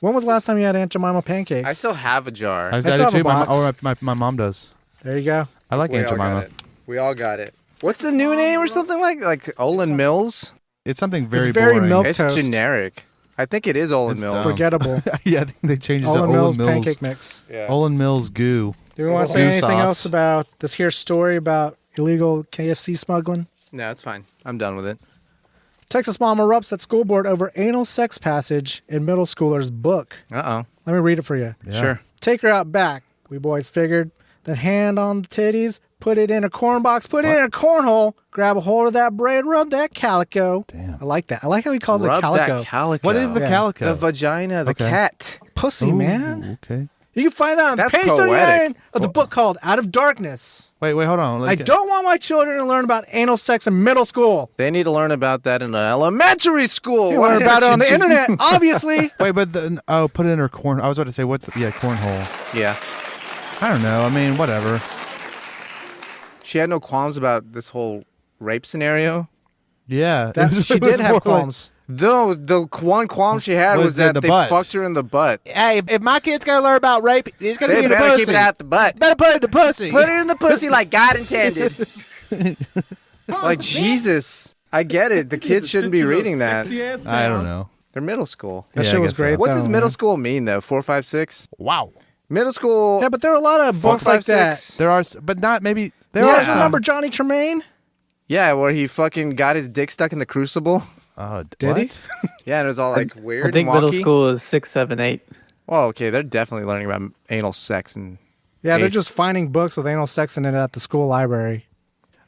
When was the last time you had Aunt Jemima pancakes? I still have a jar. I still do have a too. box. My mom does. There you go. I like We Aunt all got Jemima. it. We all got it. What's the new name or something like Olin Mills? It's something very It's very boring. milk It's toast. generic. I think it is Olin It's Mills. dumb. Forgettable. Yeah, I think they changed it to Olin Olin Mills Mills. pancake mix. Yeah. Olin Mills goo. Do we want to say Goo anything sauce. else about this here story about illegal KFC smuggling? No, it's fine. I'm done with it. Texas mom erupts at school board over anal sex passage in middle schooler's book. Uh-oh. Let me read it for you. Yeah. Sure. Take her out back. We boys figured. Then hand on the titties, put it in a corn box, put it in a cornhole, grab a hold of that braid, rub that calico. Damn. I like that. I like how he calls Rub it calico. that calico. What is the Yeah. calico? The vagina, the Okay. cat. Pussy, Ooh, man. Okay. You can find that on That's page poetic. 39 of the book called Out of Darkness. Wait, hold on. I don't want my children to learn about anal sex in middle school. They need to learn about that in elementary school. You Why learn about it don't on the you- internet, obviously. Wait, but put it in her corn. I was about to say, cornhole. Yeah. I don't know. I mean, whatever. She had no qualms about this whole rape scenario. Yeah, That, it was- she it was did have more like, qualms. Though the one qualm she had Was was in that the they butt. fucked her in the butt. Hey, if my kid's gonna learn about rape, it's gonna They be in the better pussy. keep it out the butt. Better put it in the pussy. Put it in the pussy like God intended. Like Jesus. I get it. The kids shouldn't be reading that. I don't know. They're middle school. That Yeah, shit I was guess so. great. What though, does middle man. school mean though? 4, 5, 6? Wow. Middle school. Yeah, but there are a lot of 4, books 5, like that. 6. There are, but not maybe. There You are guys some. remember Johnny Tremaine? Yeah, where he fucking got his dick stuck in the crucible. Oh, Did what? he? Yeah, and it was all like weird. I think and middle wonky. school is 6, 7, 8. Well, okay, they're definitely learning about anal sex and Yeah, they're Eighth. just finding books with anal sex in it at the school library.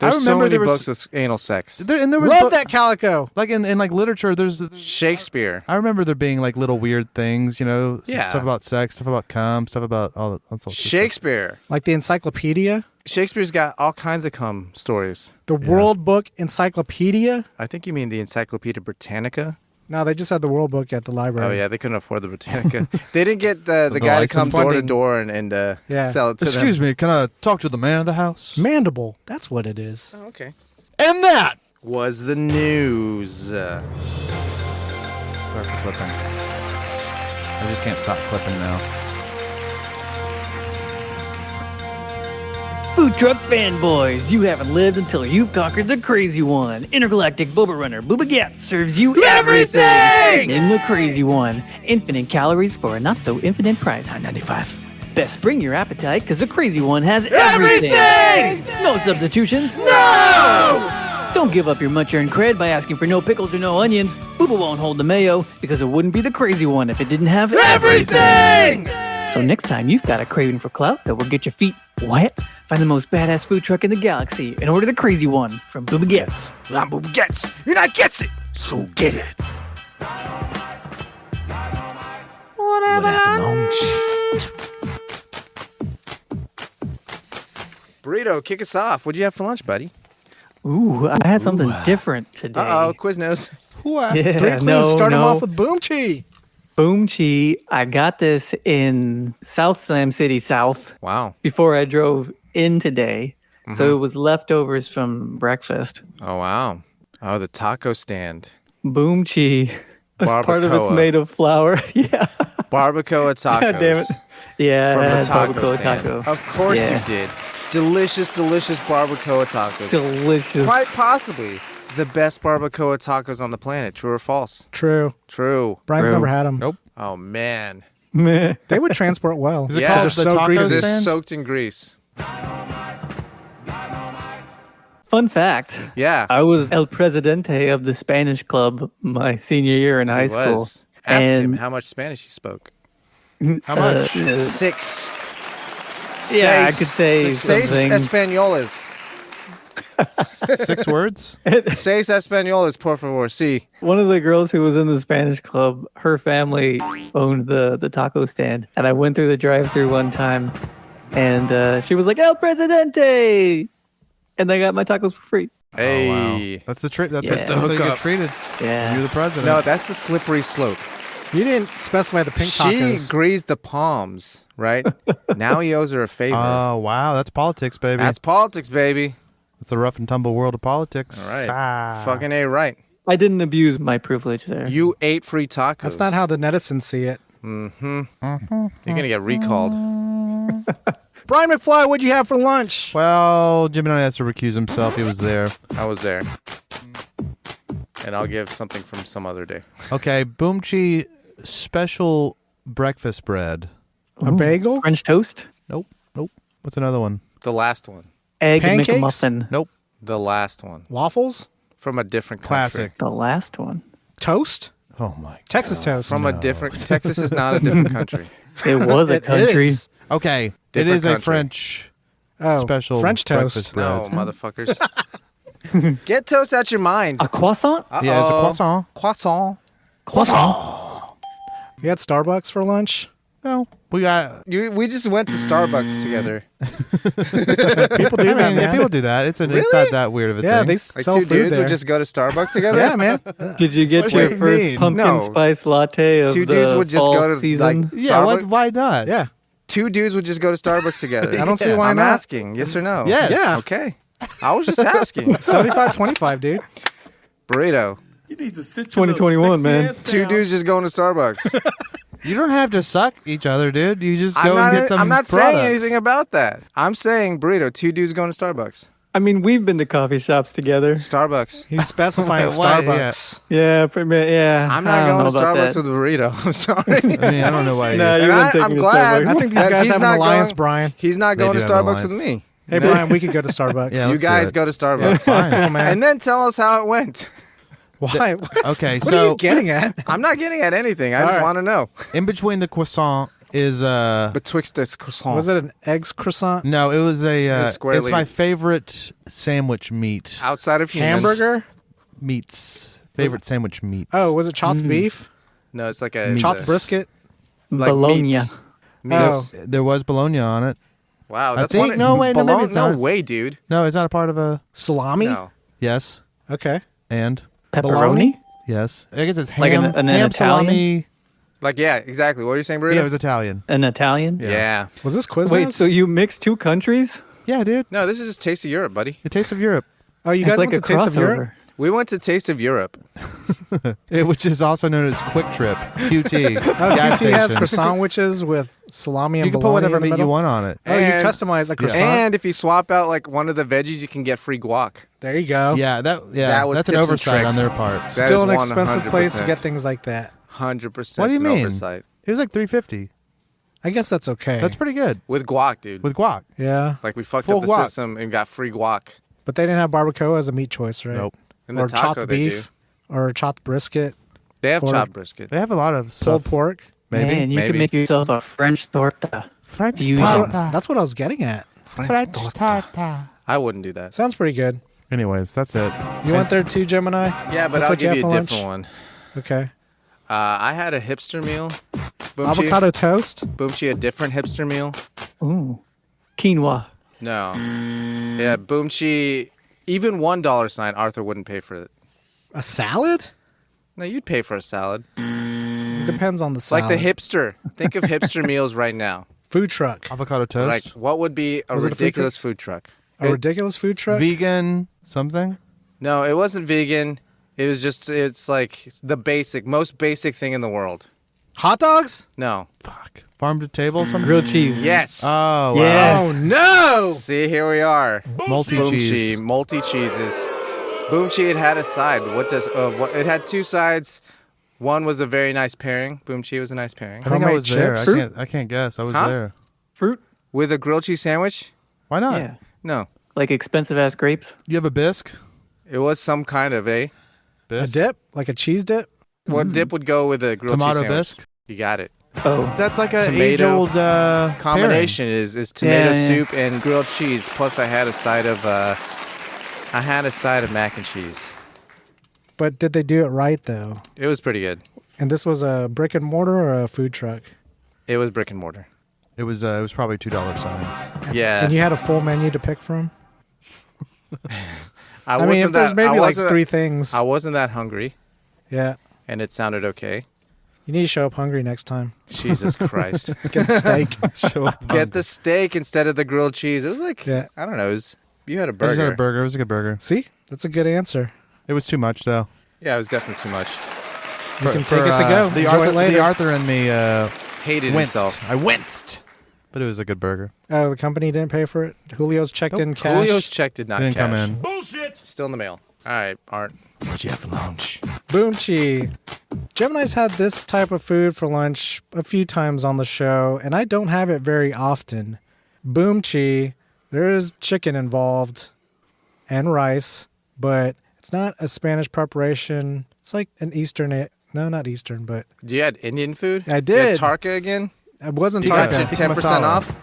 there's I so remember many there was- books with anal sex. There was Rub that calico. like in like literature. There's. Shakespeare. I remember there being like little weird things, some Yeah. stuff about sex, stuff about cum, stuff about all that. That's all Shakespeare. Like the encyclopedia. Shakespeare's got all kinds of cum stories. The World Book Encyclopedia. I think you mean the Encyclopedia Britannica. No, they just had the World Book at the library. Oh yeah, they couldn't afford the Britannica. They didn't get the guy to come license door to funding. door and Yeah. sell it to them. Excuse me, can I talk to the man of the house? Mandible. That's what it is. Oh, okay. And that Was the news. Sorry for clipping. I just can't stop clipping now. Food truck fanboys, you haven't lived until you've conquered the crazy one. Intergalactic Boba Runner Booba Gat serves you everything in the crazy one. Infinite calories for a not so infinite price. $9.95. Best bring your appetite, because the crazy one has everything! No substitutions. No! Don't give up your much-earned cred by asking for no pickles or no onions. Booba won't hold the mayo, because it wouldn't be the crazy one if it didn't have everything! So next time you've got a craving for clout that will get your feet wet, find the most badass food truck in the galaxy and order the crazy one from Booba Gets. I'm Booba Gets. You're not Gets it. So get it. Burrito, kick us off. What'd you have for lunch, buddy? Ooh, I had something different today. Uh-oh, Quiznos. Yeah, 3 clues. Start them off with Boom Chi. Boom Chi. I got this in South Slam City South Wow. before I drove in today. So it was leftovers from breakfast. Oh, wow. Oh, the taco stand. Boom Chi. Part of it's Barbacoa. made of flour. Yeah. Barbacoa tacos. God damn it. Yeah. From I the had taco barbacoa stand. taco. Of course Yeah. you did. Delicious, delicious barbacoa tacos. Delicious. Quite possibly the best barbacoa tacos on the planet. True or false? True. True. Brian's True. never had them. Nope. Oh, man. Meh. They would transport well. Is it Yeah. called They're the so taco greasy. They're stand? soaked in grease. Fun fact. Yeah. I was El Presidente of the Spanish club my senior year in high He school. was. Ask him And- how much Spanish he spoke. How much? 6. Yeah, I could say Seis something. españoles. 6 words? Seis españoles, por favor. Sí. One of the girls who was in the Spanish club, her family owned the taco stand. And I went through the drive-thru one time, and she was like, El Presidente! And I got my tacos for free. Hey. That's the trick. That's Yeah. that's how you Hookup. get treated. Yeah. You're the president. No, that's the slippery slope. You didn't specify the pink She tacos. greased the palms, right? Now he owes her a favor. Oh, wow. That's politics, baby. That's politics, baby. It's a rough and tumble world of politics. All right. Ah. Fucking A right. I didn't abuse my privilege there. You ate free tacos. That's not how the netizens see it. You're going to get recalled. Brian McFly, what'd you have for lunch? Well, Jimmy has to recuse himself. He was there. I was there. And I'll give something from some other day. Okay, Boom Chi special breakfast bread. A bagel? French toast? Nope. What's another one? The last one. Egg Pancakes? McMuffin. Nope. The last one. Waffles? From a different country. Classic. The last one. Toast? Oh my. Texas toast. From a different... Texas is not a different country. It was a It country. is. Okay, Different it is country. a French Oh, special French breakfast toast. bread. No, motherfuckers. Get toast out your mind. A croissant? Uh-oh. Yeah, it's a croissant. Croissant. Croissant. You had Starbucks for lunch? No, we got. We just went to Starbucks together. People do I that, mean, yeah, man. people do that. It's Really? not that weird of a Yeah, thing. they Like sell two food dudes there. would just go to Starbucks together? Yeah, man. Did you get What your do you first mean? pumpkin No. spice latte of Two the dudes would just fall go to, season? like, Yeah, Starbucks? why not? Yeah. Two dudes would just go to Starbucks together. I don't see why I'm not. asking. Yes or no? Yes. Yeah. Okay. I was just asking. 75-25, dude. Burrito. You need to sit your little 2021, sexy man. ass Two down. dudes just going to Starbucks. You don't have to suck each other, dude. You just go and get some I'm not products. saying anything about that. I'm saying burrito. Two dudes going to Starbucks. I mean, we've been to coffee shops together. Starbucks. He's specifying Why- Starbucks. Yeah, pretty much, yeah. I'm I not don't going know to about Starbucks that. with a burrito. I'm sorry. I mean, I don't know why. Nah, you you And wouldn't take I'm me to glad. Starbucks. I think these that guys he's have an not alliance, going- Brian. He's not They going to do have an Starbucks with alliance. me. Hey, Brian, we could go to Starbucks. Yeah, You let's do guys it. go to Starbucks. That's cool, man. And then tell us how it went. Why? What? Okay, What are so you getting at? I'm not getting at anything. I All just right. want to know. in between the croissant is Betwixt this croissant. Was it an eggs croissant? no, it was a It's squarely- it's my favorite sandwich meat. outside of humans? Hamburger? Meats. Favorite sandwich meats. Oh, was it chopped beef? No, it's like a Chopped it's brisket? like Bologna. meats. Oh. there was bologna on it. Wow, I that's think- one. no, wait, no, maybe bologna, it's no not. way, dude. No, it's not a part of a Salami? No. yes Okay. and Pepperoni? Bologna? yes. I guess it's ham, Like an ham Italian? salami. Like, yeah, exactly. What were you saying, burrito? Yeah, it was Italian. An Italian? Yeah. Was this Quiznos? Wait, so you mixed two countries? Yeah, dude. No, this is just Taste of Europe, buddy. The Taste of Europe, Oh, you It's guys like went a to Taste of Europe? crossover. We went to Taste of Europe. which is also known as Quick Trip (QT). Oh, gas QT has station. croissant witches with salami and You can put bologna whatever in the meat you middle? want on it. Oh, you And- customize a croissant? And if you swap out like one of the veggies, you can get free guac. There you go. Yeah, That was that's an tips and oversight on tricks. their part. That Still is an expensive place to 100%. get things like that. 100%. What do you an mean? Oversight. It was like $3.50. I guess that's okay. That's pretty good With guac, dude. with guac. yeah. Like we fucked Full up the guac. system and got free guac. But they didn't have barbacoa as a meat choice, right? Nope. In the Or taco, chopped they beef, or chopped brisket, They have Or- chopped brisket. They have a lot of pulled stuff. pork. Maybe. Man, you Maybe. can make yourself a French torta. French You- That's torta. what, that's what I was getting at. French torta. I wouldn't do that. Sounds pretty good. Anyways, that's it. You went there too, Gemini? Yeah, but That's I'll what you give had you a for lunch? different one. Okay. I had a hipster meal. Boomchi. Avocado toast? Boomchi, a different hipster meal. Ooh. Quinoa. No. Yeah, Boomchi. Even $1 sign, Arthur wouldn't pay for it. A salad? No, you'd pay for a salad. Depends on the salad. Like the hipster. Think of hipster meals right now. Food truck. Avocado toast. Like, what would be a Was it a food ridiculous food truck? A ridiculous food truck? Vegan something? No, it wasn't vegan. It was just, it's like the most basic thing in the world. Hot dogs? No. Fuck. Farm to table something? Grilled cheese. Yes. Oh, wow. Yes. Oh, no! See, here we are. Multi-cheese. Multi-cheeses. Boom Chi, it had a side. It had two sides. One was a very nice pairing. Boom Chi was a nice pairing. I think I Homemade was there. chips? I can't guess. I was Huh? there. Fruit. With a grilled cheese sandwich? Why not? Yeah. No. Like expensive ass grapes. You have a bisque? It was some kind of A Bisque? dip? Like a cheese dip? What dip would go with a grilled Tomato cheese sandwich? bisque? You got it. Oh. That's like an Tomato age-old Combination is tomato Yeah. soup and grilled cheese. Plus, I had a side of mac and cheese. But did they do it right, though? It was pretty good. And this was a brick and mortar or a food truck? It was brick and mortar. It was probably $2 signs. Yeah. And you had a full menu to pick from? I mean, if wasn't there's that. maybe I like wasn't, 3 things. I wasn't that hungry, Yeah. and it sounded okay. You need to show up hungry next time. Jesus Christ. Get the steak. Get the steak instead of the grilled cheese. It was like, Yeah. I don't know. You had a I just had burger. a burger. It was a good burger. See? That's a good answer. It was too much, though. Yeah, it was definitely too much. You can take it to go. The Enjoy Arthur, it later. the Arthur and me Hated winced. himself. I winced. But it was a good burger. Oh, the company didn't pay for it? Julio's checked in cash? Julio's check did not Didn't cash. come in. Bullshit! Still in the mail. All right, Art. What'd you have for lunch? Boom Chi. Gemini's had this type of food for lunch a few times on the show, and I don't have it very often. Boom Chi, there is chicken involved and rice, but it's not a Spanish preparation. It's like an Eastern, no, not Eastern, but You had Indian food? I You did. had Tarka again? it wasn't You got Tarka. your 10% masala. off?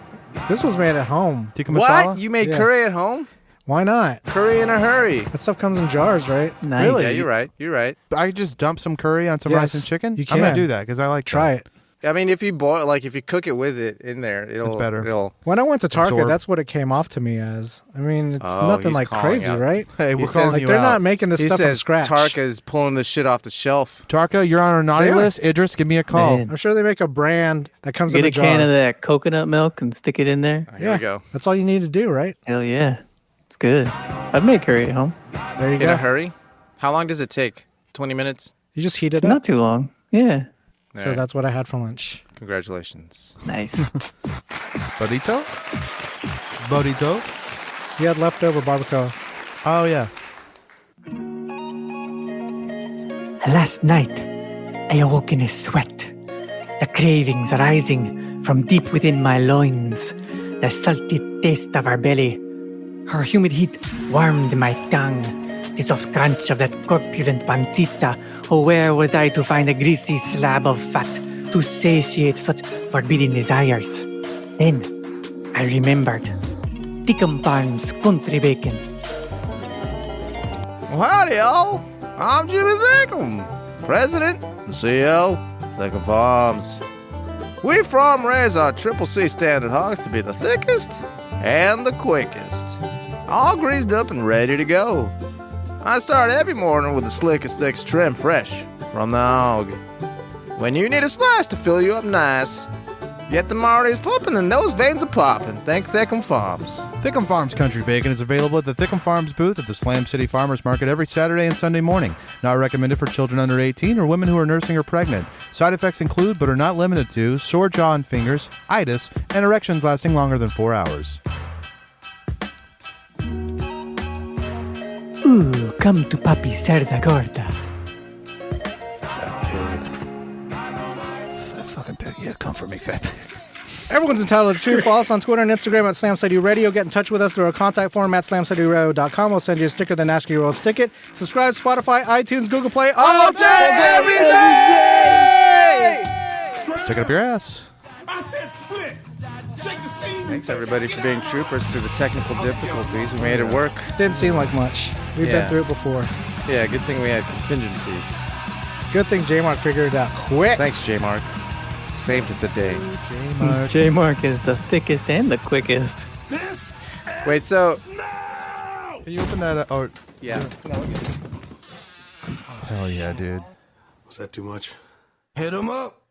This was made at home. Tikka What? masala? You made Yeah. curry at home? Why not? Curry in a hurry. That stuff comes in jars, right? Nice. Really? Yeah, you're right. You're right. I just dump some curry on some Yes, rice and chicken? you I'm going can. to do that because I like Try it. I mean, if you if you cook it with it in there, it'll better. It'll, When I went to Target, Absorb. that's what it came off to me as. I mean, it's Oh, nothing he's like calling crazy, out. right? Hey, He we're says- calling Like you they're out. not making this he stuff from says scratch. Tarka is pulling the shit off the shelf. Tarka, you're on our naughty They are. list. Idris, give me a call. Man. I'm sure they make a brand that comes Get in a a jar. can of that coconut milk and stick it in there. Here we go. That's all you need to do, right? Hell yeah. It's good. I've made curry at home. There you In go. a hurry? How long does it take? 20 minutes? You just heat it Not up. too long. Yeah. So Alright. that's what I had for lunch. Congratulations. Nice. Burrito? Burrito? You had leftover barbacoa. Oh, yeah. Last night, I awoke in a sweat, the cravings rising from deep within my loins, the salty taste of her belly. Her humid heat warmed my tongue, the soft crunch of that corpulent pancita. Oh, where was I to find a greasy slab of fat to satiate such forbidden desires? Then I remembered Tickum Farms country bacon. Well, howdy, y'all. I'm Jimmy Zackum, President and CEO, Zackum Farms. We farm raise our Triple C standard hogs to be the thickest and the quickest, all greased up and ready to go. I start every morning with the slickest, thickest trim fresh from the hog. When you need a slice to fill you up nice, get the arteries pumping and those veins are popping. Thank Thickum Farms. Thickum Farms Country Bacon is available at the Thickum Farms booth at the Slam City Farmers Market every Saturday and Sunday morning. Not recommended for children under 18 or women who are nursing or pregnant. Side effects include, but are not limited to, sore jaw and fingers, itis, and erections lasting longer than 4 hours. Ooh, come to Papi Cerda Gorda. Fucking pig. Yeah, come for me, fat. Everyone's entitled to true false on Twitter and Instagram at Slam City Radio. Get in touch with us through our contact form at slamcityradio.com. We'll send you a sticker, then ask you to roll a stick it. Subscribe, Spotify, iTunes, Google Play, all day, every day! Stick it up your ass. I said split. Shake the scene. Thanks everybody for being troopers through the technical difficulties. We made it work. Didn't seem like much. We've Yeah. been through it before. Yeah, good thing we had contingencies. Good thing J-Mark figured it out quick. Thanks, J-Mark. Saved it the day. J Mark is the thickest and the quickest. This Wait, so now. Can you open that up? Or Yeah. hell yeah, dude. Was that too much? Hit him up.